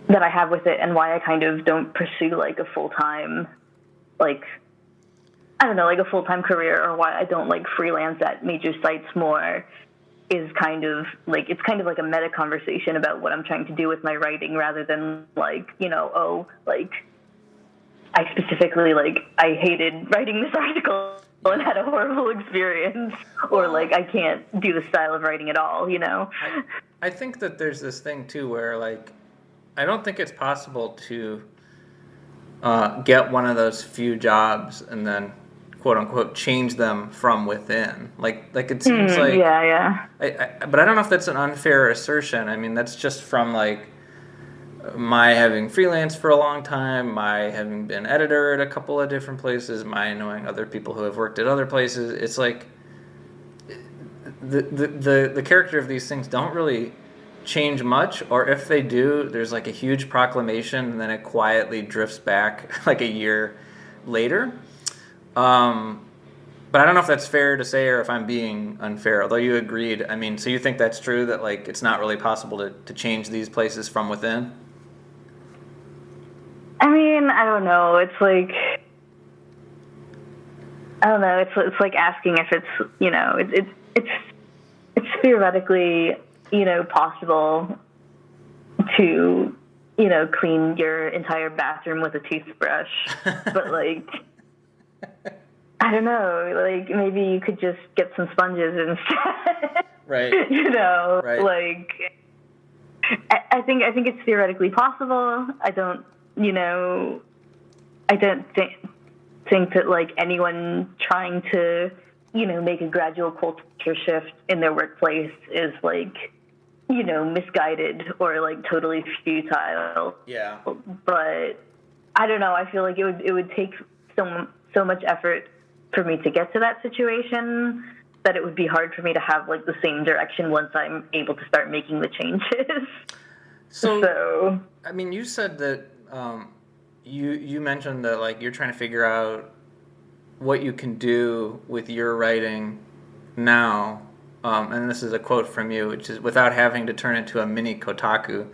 that I have with it and why I kind of don't pursue like a full-time, like, I don't know, like a full-time career, or why I don't like freelance at major sites more, is kind of like, it's kind of like a meta conversation about what I'm trying to do with my writing rather than like, I specifically, like, I hated writing this article and had a horrible experience, or, like, I can't do the style of writing at all, you know? I think that there's this thing, too, where, like, I don't think it's possible to get one of those few jobs and then, quote unquote, change them from within. Like it seems like... Yeah. But I don't know if that's an unfair assertion. I mean, that's just from, like, my having freelanced for a long time, my having been editor at a couple of different places, my knowing other people who have worked at other places. It's like the character of these things don't really change much, or if they do, there's like a huge proclamation and then it quietly drifts back like a year later. But I don't know if that's fair to say or if I'm being unfair, although you agreed. I mean, so you think that's true, that like it's not really possible to change these places from within? I mean, I don't know. It's like, I don't know. It's like asking if it's, you know, it's theoretically, you know, possible to, you know, clean your entire bathroom with a toothbrush, but like, I don't know. Like maybe you could just get some sponges instead. Right. You know, right. Like I think it's theoretically possible. I don't think that like anyone trying to, you know, make a gradual culture shift in their workplace is like, you know, misguided or like totally futile. Yeah. But I don't know. I feel like it would take so much effort for me to get to that situation that it would be hard for me to have like the same direction once I'm able to start making the changes. So I mean, you said that you mentioned that like you're trying to figure out what you can do with your writing now, and this is a quote from you, which is without having to turn it into a mini Kotaku,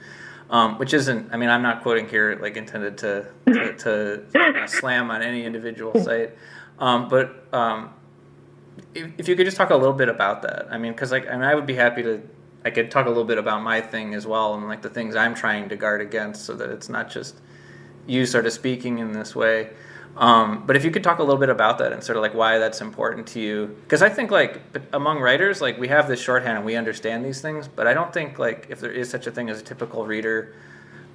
which isn't. I mean, I'm not quoting here like intended to you know, slam on any individual site, but if you could just talk a little bit about that. I mean, because like I would be happy to. I could talk a little bit about my thing as well and like the things I'm trying to guard against, so that it's not just you sort of speaking in this way. But if you could talk a little bit about that and sort of like why that's important to you, because I think like among writers, like we have this shorthand and we understand these things, but I don't think like if there is such a thing as a typical reader.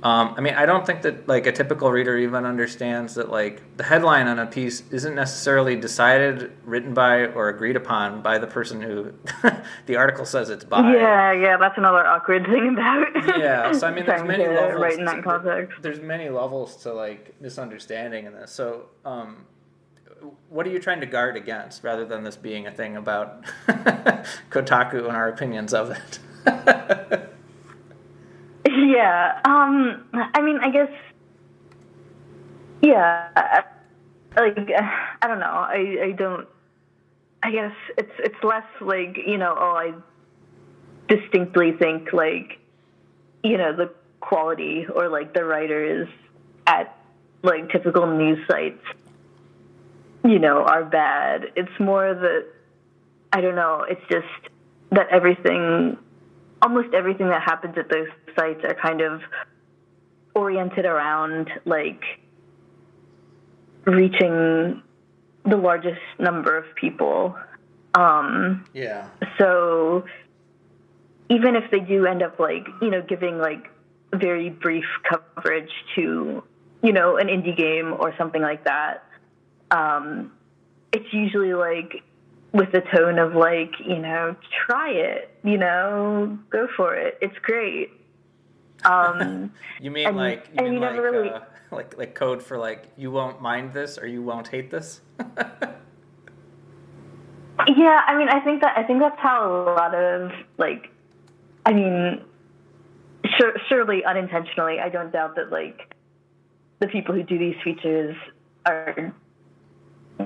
I mean, I don't think that like a typical reader even understands that like the headline on a piece isn't necessarily decided, written by, or agreed upon by the person who the article says it's by. Yeah, that's another awkward thing about. Yeah, so I mean, there's many levels. Right in that context. There's many levels to like misunderstanding in this. So, what are you trying to guard against, rather than this being a thing about Kotaku and our opinions of it? Yeah, I mean, I guess, yeah, like, I don't know, I guess it's less like, you know, I distinctly think, like, you know, the quality or, like, the writers at, like, typical news sites, you know, are bad. It's more that, I don't know, it's just that almost everything that happens at those sites are kind of oriented around like reaching the largest number of people. Yeah. So even if they do end up like, you know, giving like very brief coverage to, you know, an indie game or something like that, it's usually like with the tone of like, you know, try it, you know, go for it. It's great. You mean like code for like, you won't mind this or you won't hate this? Yeah, I mean, I think that's how a lot of like, I mean, surely unintentionally, I don't doubt that like the people who do these features are,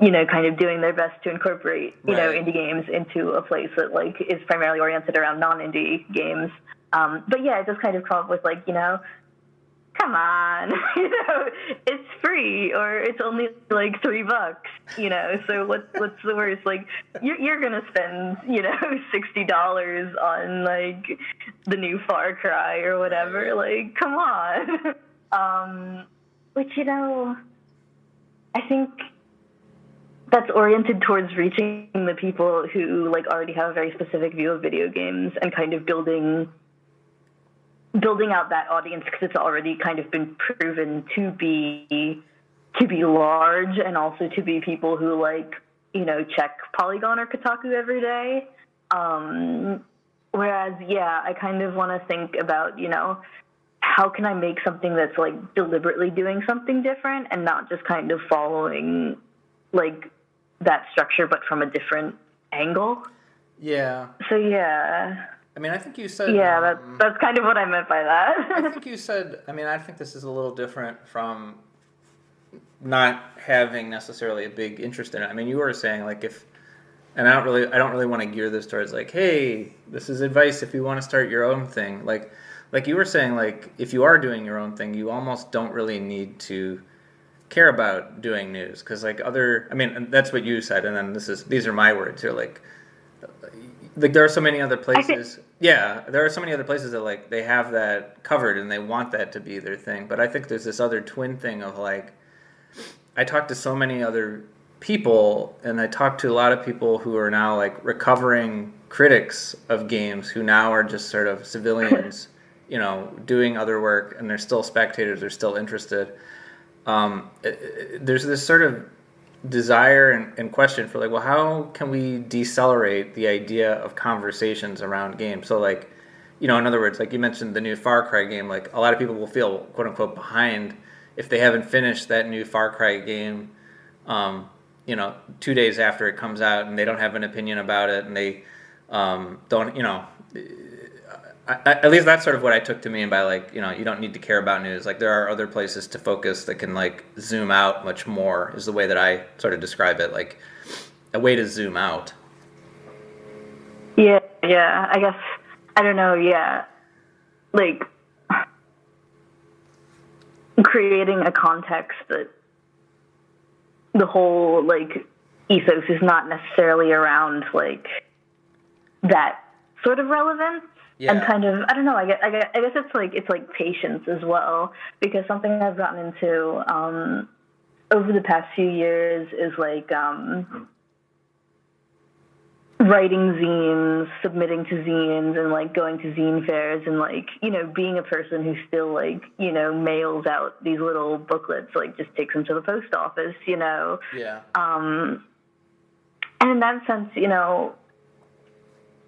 you know, kind of doing their best to incorporate, you know, indie games into a place that like is primarily oriented around non-indie games. But yeah, it just kind of come up with like, you know, come on, you know, it's free or it's only like $3, you know, so what's the worst? Like you're going to spend, you know, $60 on like the new Far Cry or whatever. Like, come on. Which, you know, I think that's oriented towards reaching the people who like already have a very specific view of video games and kind of building out that audience, because it's already kind of been proven to be large, and also to be people who like, you know, check Polygon or Kotaku every day. Whereas, yeah, I kind of want to think about, you know, how can I make something that's like deliberately doing something different and not just kind of following like that structure, but from a different angle. Yeah. So yeah. I mean, I think you said... Yeah, that's kind of what I meant by that. I think you said... I mean, I think this is a little different from not having necessarily a big interest in it. I mean, you were saying, like, if... And I don't really want to gear this towards, like, hey, this is advice if you want to start your own thing. Like you were saying, like, if you are doing your own thing, you almost don't really need to care about doing news, because like I mean, that's what you said, and then these are my words here, like there are so many other places. Yeah, there are so many other places that like they have that covered and they want that to be their thing. But I think there's this other twin thing of like, I talk to so many other people, and I talk to a lot of people who are now like recovering critics of games who now are just sort of civilians, you know, doing other work, and they're still spectators, they're still interested. There's this sort of desire and question for like, well, how can we decelerate the idea of conversations around games? So like, you know, in other words, like you mentioned the new Far Cry game, like a lot of people will feel quote unquote behind if they haven't finished that new Far Cry game, you know, 2 days after it comes out, and they don't have an opinion about it, and they don't, you know, at least that's sort of what I took to mean by like, you know, you don't need to care about news. Like there are other places to focus that can like zoom out much more, is the way that I sort of describe it, like a way to zoom out. Yeah, I guess, I don't know, yeah. Like creating a context that the whole like ethos is not necessarily around like that sort of relevance. Yeah. And kind of, I don't know, I guess it's like patience as well, because something I've gotten into over the past few years is like writing zines, submitting to zines, and like going to zine fairs, and like, you know, being a person who still like, you know, mails out these little booklets, like just takes them to the post office, you know. Yeah. And in that sense, you know,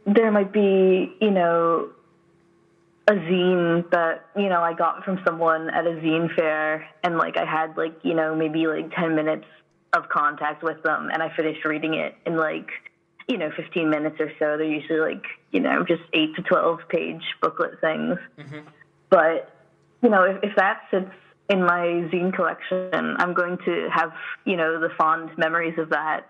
there might be, you know, a zine that, you know, I got from someone at a zine fair, and like I had like, you know, maybe like 10 minutes of contact with them, and I finished reading it in like, you know, 15 minutes or so. They're usually like, you know, just 8 to 12 page booklet things. Mm-hmm. But, you know, if that sits in my zine collection, I'm going to have, you know, the fond memories of that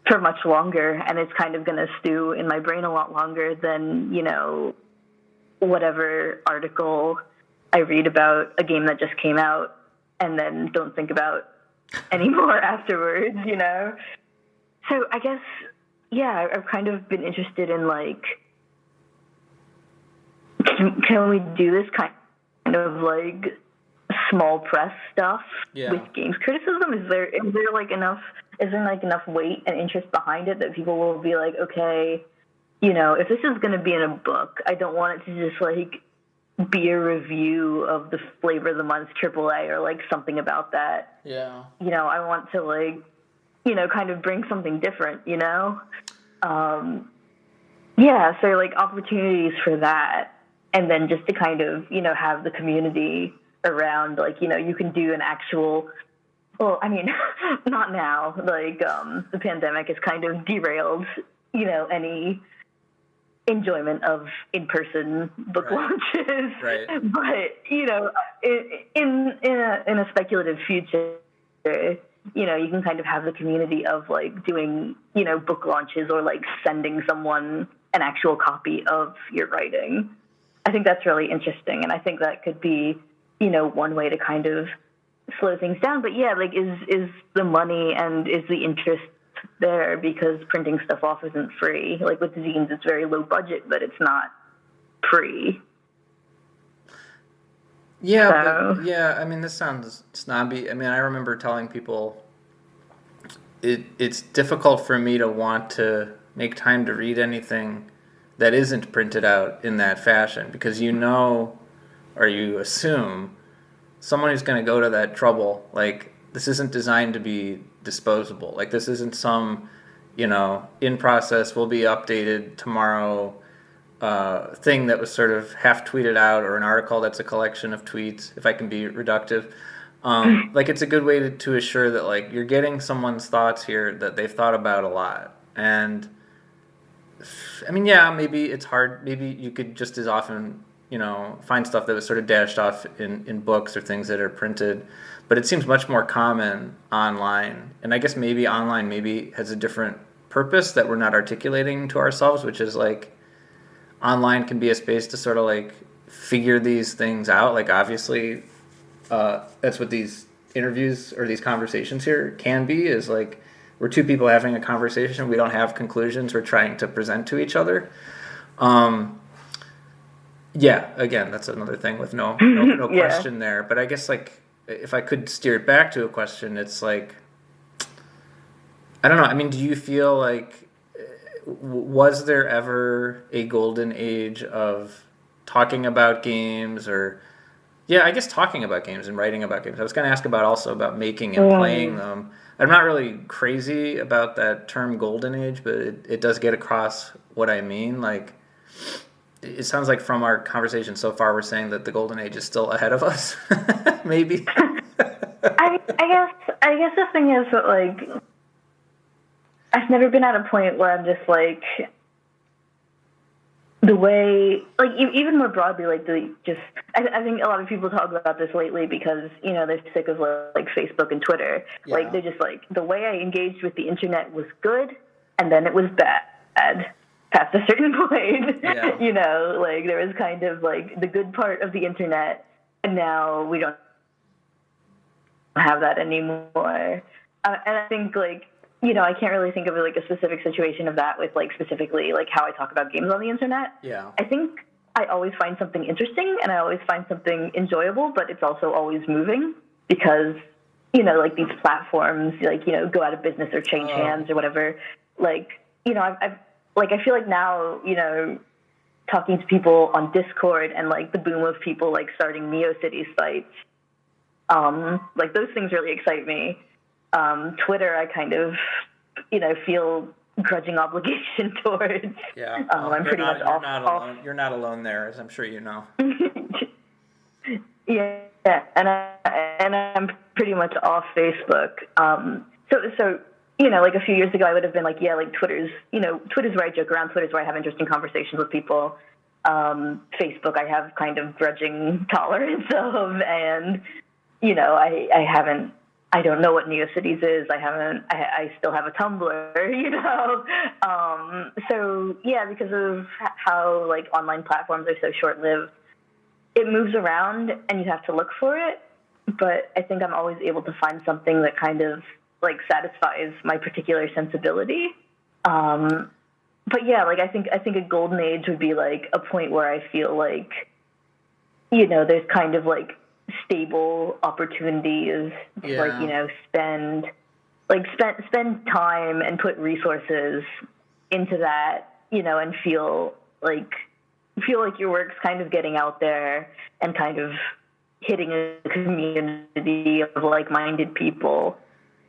for much longer, and it's kind of going to stew in my brain a lot longer than, you know, whatever article I read about a game that just came out and then don't think about anymore afterwards, you know? So I guess, yeah, I've kind of been interested in like, can we do this kind of like small press stuff with games criticism? Is there like enough weight and interest behind it that people will be like, okay, you know, if this is going to be in a book, I don't want it to just like be a review of the Flavor of the Month AAA or like something about that. Yeah. You know, I want to like, you know, kind of bring something different, you know? Yeah, so like opportunities for that. And then just to kind of, you know, have the community around, like, you know, you can do an actual, well, I mean, not now, like, the pandemic has kind of derailed, you know, any enjoyment of in-person book launches. Right. But, you know, in a speculative future, you know, you can kind of have the community of like doing, you know, book launches or like sending someone an actual copy of your writing. I think that's really interesting, and I think that could be, you know, one way to kind of slow things down. But yeah, like is the money and is the interest there, because printing stuff off isn't free. Like with zines, it's very low budget, but it's not free. Yeah, so. But, yeah. I mean, this sounds snobby. I mean, I remember telling people it's difficult for me to want to make time to read anything that isn't printed out in that fashion, because or you assume someone who's going to go to that trouble, like, this isn't designed to be disposable. Like, this isn't some, in process, will be updated tomorrow thing that was sort of half tweeted out, or an article that's a collection of tweets, if I can be reductive. Like, it's a good way to assure that, like, you're getting someone's thoughts here that they've thought about a lot. And, I mean, yeah, maybe it's hard. Maybe you could just as often, find stuff that was sort of dashed off in books or things that are printed. But it seems much more common online. And I guess maybe online has a different purpose that we're not articulating to ourselves, which is, like, online can be a space to sort of, like, figure these things out. Like, obviously, that's what these interviews or these conversations here can be, is, like, we're two people having a conversation. We don't have conclusions we're trying to present to each other. Yeah, again, that's another thing with no yeah. Question there. But I guess, like, if I could steer it back to a question, it's like, I don't know. I mean, do you feel like, was there ever a golden age of talking about games, or, yeah, I guess talking about games and writing about games? I was going to ask also about making and playing them. I'm not really crazy about that term golden age, but it does get across what I mean. Like, it sounds like from our conversation so far, we're saying that the golden age is still ahead of us. Maybe. I guess the thing is that, like, I've never been at a point where I'm just like, the way, like, even more broadly, like, I think a lot of people talk about this lately because, they're sick of, like, Facebook and Twitter. Yeah. Like, they're just like, the way I engaged with the internet was good, and then it was bad past a certain point. Yeah. Like, there was kind of, like, the good part of the internet, and now we don't have that anymore. And I think, like, I can't really think of, like, a specific situation of that with, like, specifically, like, how I talk about games on the internet. Yeah. I think I always find something interesting, and I always find something enjoyable, but it's also always moving because, like, these platforms, like, go out of business or change hands or whatever. Like, I feel like now, talking to people on Discord and, like, the boom of people, like, starting NeoCities sites, like, those things really excite me. Twitter, I kind of, feel grudging obligation towards. Yeah, I'm pretty much off. You're not alone there, as I'm sure you know. Yeah, and I'm pretty much off Facebook. So like a few years ago, I would have been like, yeah, like Twitter's where I joke around. Twitter's where I have interesting conversations with people. Facebook, I have kind of grudging tolerance of, and I don't know what NeoCities is. I still have a Tumblr, So yeah, because of how, like, online platforms are so short-lived, it moves around and you have to look for it. But I think I'm always able to find something that kind of, like, satisfies my particular sensibility. But yeah, like, I think a golden age would be, like, a point where I feel like, there's kind of, like, stable opportunities to, like, spend time and put resources into that, and feel like your work's kind of getting out there and kind of hitting a community of like-minded people.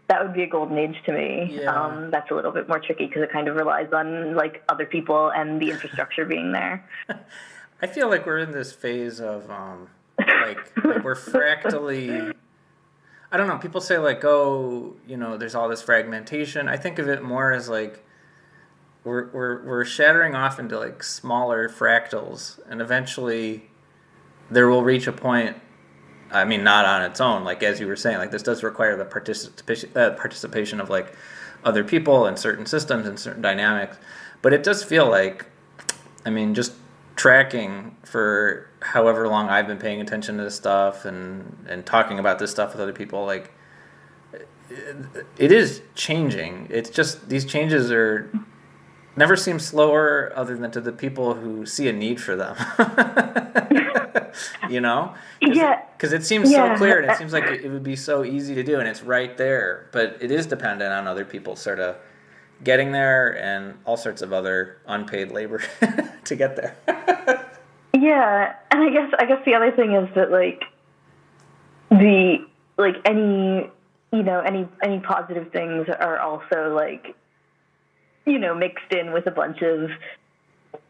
That would be a golden age to me. Yeah. That's a little bit more tricky because it kind of relies on, like, other people and the infrastructure being there. I feel like we're in this phase of like we're fractally, I don't know, people say, like, there's all this fragmentation. I think of it more as, like, we're shattering off into, like, smaller fractals, and eventually there will reach a point, I mean, not on its own, like, as you were saying, like, this does require the participation of, like, other people and certain systems and certain dynamics, but it does feel like, I mean, just tracking for however long I've been paying attention to this stuff and talking about this stuff with other people, like, it is changing. It's just, these changes never seem slower other than to the people who see a need for them. You know? Yeah. Because it seems so Yeah. clear, and it seems like it would be so easy to do, and it's right there. But it is dependent on other people sort of getting there and all sorts of other unpaid labor to get there. Yeah, and I guess the other thing is that like the like any any positive things are also like mixed in with a bunch of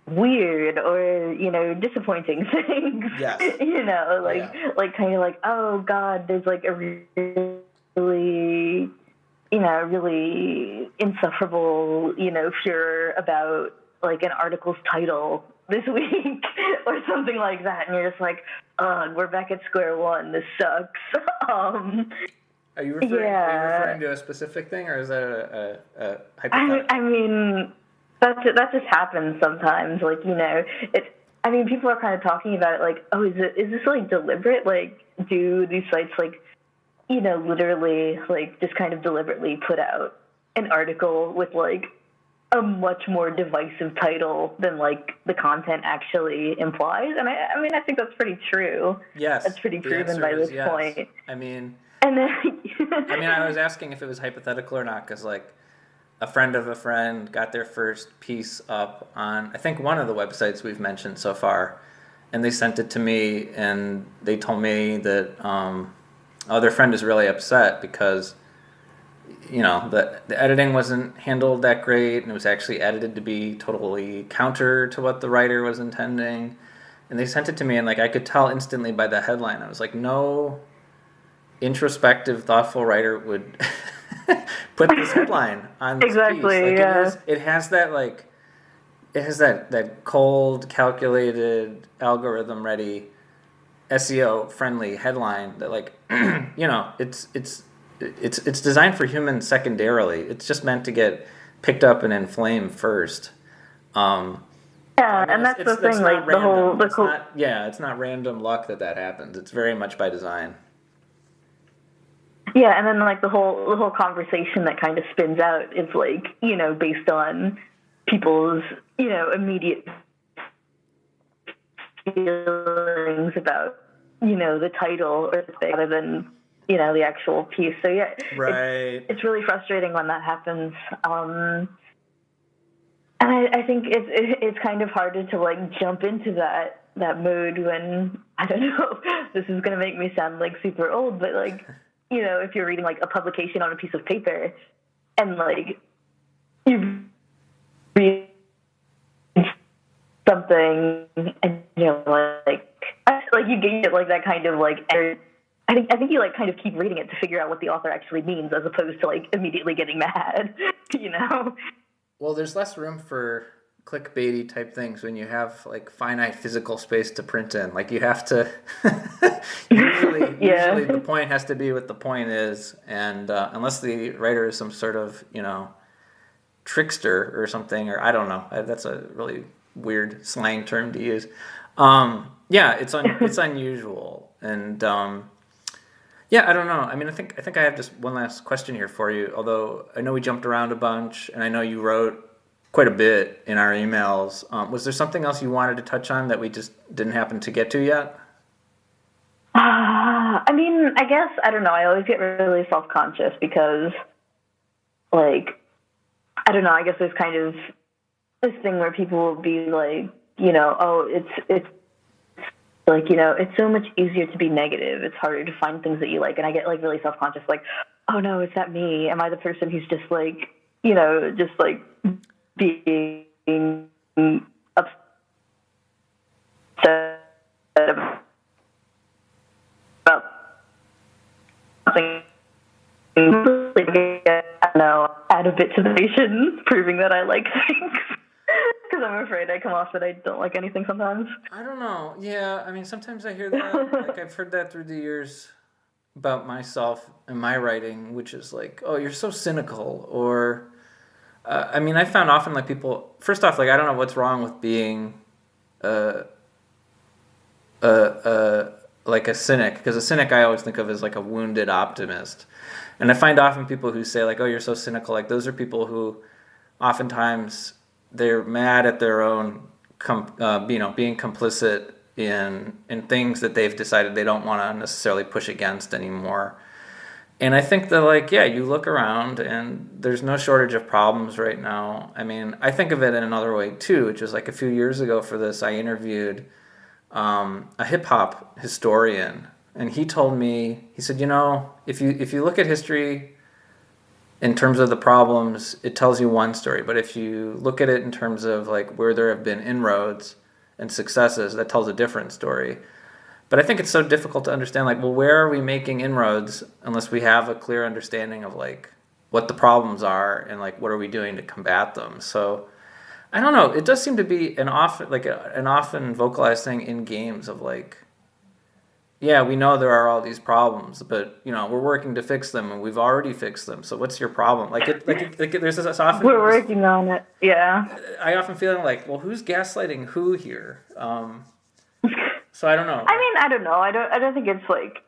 weird or disappointing things. Yes. Like kind of like, oh god, there's like a really really insufferable furor about like an article's title this week or something like that, and you're just like, ugh, we're back at square one, this sucks. Are you referring to a specific thing, or is that a hypothetical? I mean, that just happens sometimes. Like, people are kind of talking about it like, oh, is this like deliberate? Like, do these sites like, literally like just kind of deliberately put out an article with like a much more divisive title than like the content actually implies? And I think that's pretty true. Yes, that's pretty proven by this point. I mean, and then I was asking if it was hypothetical or not because like a friend of a friend got their first piece up on I think one of the websites we've mentioned so far, and they sent it to me and they told me that their friend is really upset because the editing wasn't handled that great, and it was actually edited to be totally counter to what the writer was intending. And they sent it to me, and like I could tell instantly by the headline. I was like, no introspective, thoughtful writer would put this headline on this exactly, piece. Like yeah. It has that cold, calculated, algorithm ready, SEO friendly headline that like it's designed for humans secondarily. It's just meant to get picked up and inflamed first. And that's the thing. Like it's not random luck that happens. It's very much by design. Yeah, and then like the whole conversation that kind of spins out is like based on people's immediate feelings about the title or the thing rather than the actual piece. So yeah, right. It's really frustrating when that happens. And I think it's kind of harder to like jump into that mood when, I don't know, this is gonna make me sound like super old, but like if you're reading like a publication on a piece of paper and like you read something and like you get like that kind of like I think you like kind of keep reading it to figure out what the author actually means as opposed to like immediately getting mad. Well, there's less room for clickbaity type things when you have like finite physical space to print in. Like you have to usually the point has to be what the point is, and unless the writer is some sort of trickster or something, or I don't know, that's a really weird slang term to use. It's unusual, and I don't know. I mean, I think I have just one last question here for you. Although I know we jumped around a bunch, and I know you wrote quite a bit in our emails. Was there something else you wanted to touch on that we just didn't happen to get to yet? I mean, I guess, I don't know. I always get really self-conscious because, like, I don't know. I guess there's kind of this thing where people will be like, oh, it's like, it's so much easier to be negative. It's harder to find things that you like. And I get like really self-conscious, like, oh no, is that me? Am I the person who's just like, just like being upset about something? I don't know, add a bit to the nation, proving that I like things. Because I'm afraid I come off that I don't like anything sometimes. I don't know. Yeah, I mean, sometimes I hear that. Like, I've heard that through the years about myself and my writing, which is like, oh, you're so cynical. Or, I mean, I found often, like, people... First off, like, I don't know what's wrong with being like a cynic. Because a cynic I always think of as, like, a wounded optimist. And I find often people who say, like, oh, you're so cynical. Like, those are people who oftentimes... they're mad at their own, being complicit in things that they've decided they don't want to necessarily push against anymore. And I think that, like, yeah, you look around and there's no shortage of problems right now. I mean, I think of it in another way too, which is like a few years ago for this, I interviewed a hip hop historian, and he told me, he said, if you look at history in terms of the problems, it tells you one story. But if you look at it in terms of like where there have been inroads and successes, that tells a different story. But I think it's so difficult to understand, like, well, where are we making inroads unless we have a clear understanding of like what the problems are and like what are we doing to combat them. So I don't know. It does seem to be an often vocalized thing in games of like, yeah, we know there are all these problems, but we're working to fix them, and we've already fixed them. So what's your problem? There's this often. We're working on it. Yeah. I often feel like, well, who's gaslighting who here? So I don't know. I mean, I don't know. I don't think it's like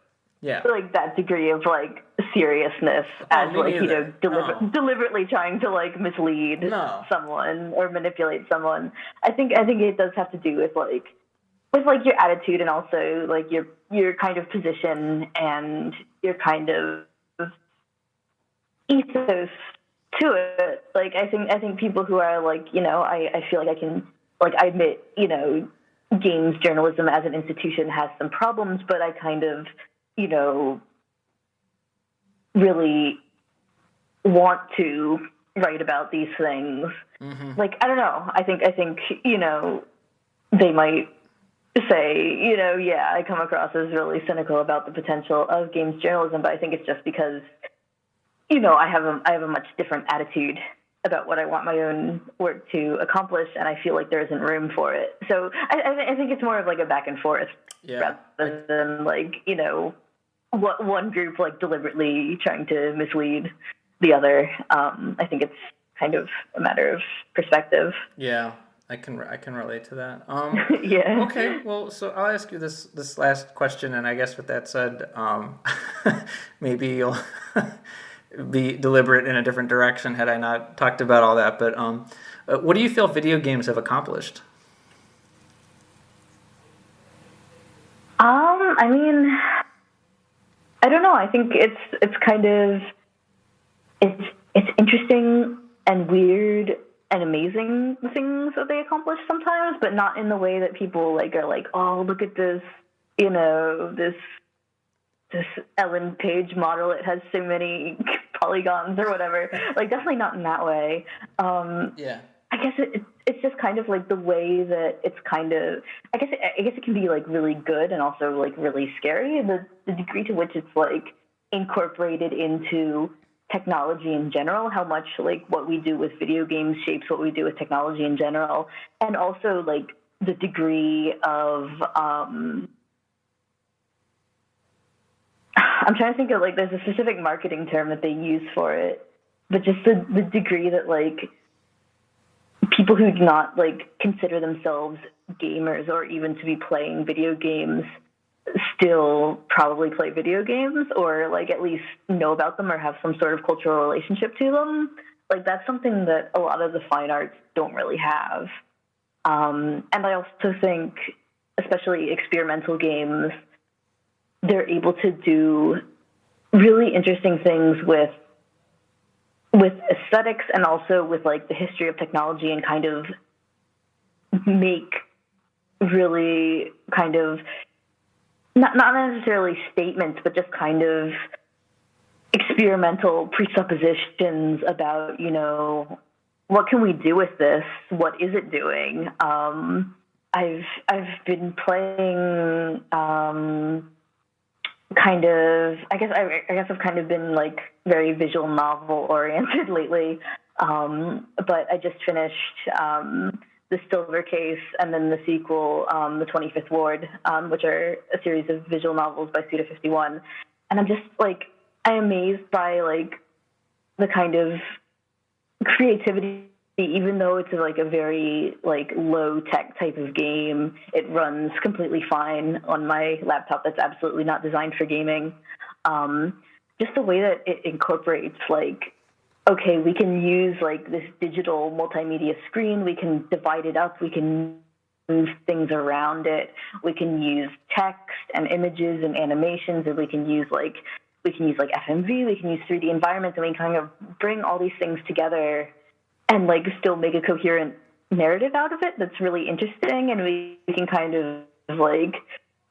that degree of like seriousness as like deliberately trying to like mislead someone or manipulate someone. I think it does have to do with your attitude and also like your kind of position and your kind of ethos to it. Like I think people who are like, I feel like I can like I admit, games journalism as an institution has some problems, but I kind of, really want to write about these things. Mm-hmm. Like, I don't know. I think, they might say, yeah, I come across as really cynical about the potential of games journalism, but I think it's just because, I have a much different attitude about what I want my own work to accomplish, and I feel like there isn't room for it. So I think it's more of like a back and forth rather than like, what one group like deliberately trying to mislead the other. I think it's kind of a matter of perspective. Yeah, I can relate to that. Yeah. Okay, well, so I'll ask you this last question, and I guess with that said, maybe you'll be deliberate in a different direction had I not talked about all that. But what do you feel video games have accomplished? I mean, I don't know. I think it's kind of it's interesting and weird and amazing the things that they accomplish sometimes, but not in the way that people like are like, oh, look at this, this Ellen Page model. It has so many polygons or whatever. Like, definitely not in that way. Yeah. I guess it's just kind of like the way that it's kind of. I guess it can be like really good and also like really scary. The degree to which it's like incorporated into technology in general, how much like what we do with video games shapes what we do with technology in general, and also like the degree of. I'm trying to think of, like, there's a specific marketing term that they use for it, but just the degree that, like, people who do not, like, consider themselves gamers or even to be playing video games still probably play video games or, like, at least know about them or have some sort of cultural relationship to them. Like, that's something that a lot of the fine arts don't really have. And I also think, especially experimental games, they're able to do really interesting things with aesthetics and also with like the history of technology and kind of make really kind of not necessarily statements, but just kind of experimental presuppositions about, what can we do with this? What is it doing? I've been playing I guess I've kind of been like very visual novel oriented lately. But I just finished The Silver Case and then the sequel, The 25th Ward, which are a series of visual novels by Suda 51. And I'm just like, I'm amazed by like the kind of creativity. Even though it's like a very like low tech type of game, it runs completely fine on my laptop that's absolutely not designed for gaming. Just the way that it incorporates like, okay, we can use like this digital multimedia screen, we can divide it up, we can move things around it. We can use text and images and animations, and we can use FMV, we can use 3D environments, and we can kind of bring all these things together and like still make a coherent narrative out of it that's really interesting. And we can kind of like,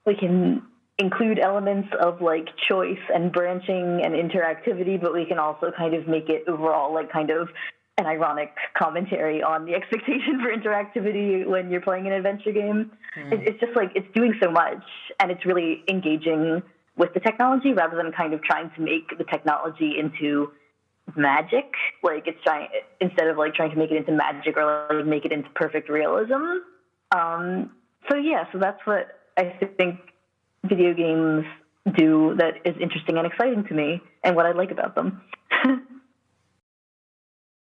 we can include elements of like choice and branching and interactivity, but we can also kind of make it overall like kind of an ironic commentary on the expectation for interactivity when you're playing an adventure game. It's just like, it's doing so much, and it's really engaging with the technology rather than kind of trying to make the technology into magic. Like it's trying, instead of like trying to make it into magic or like make it into perfect realism. So that's what I think video games do that is interesting and exciting to me, and what I like about them.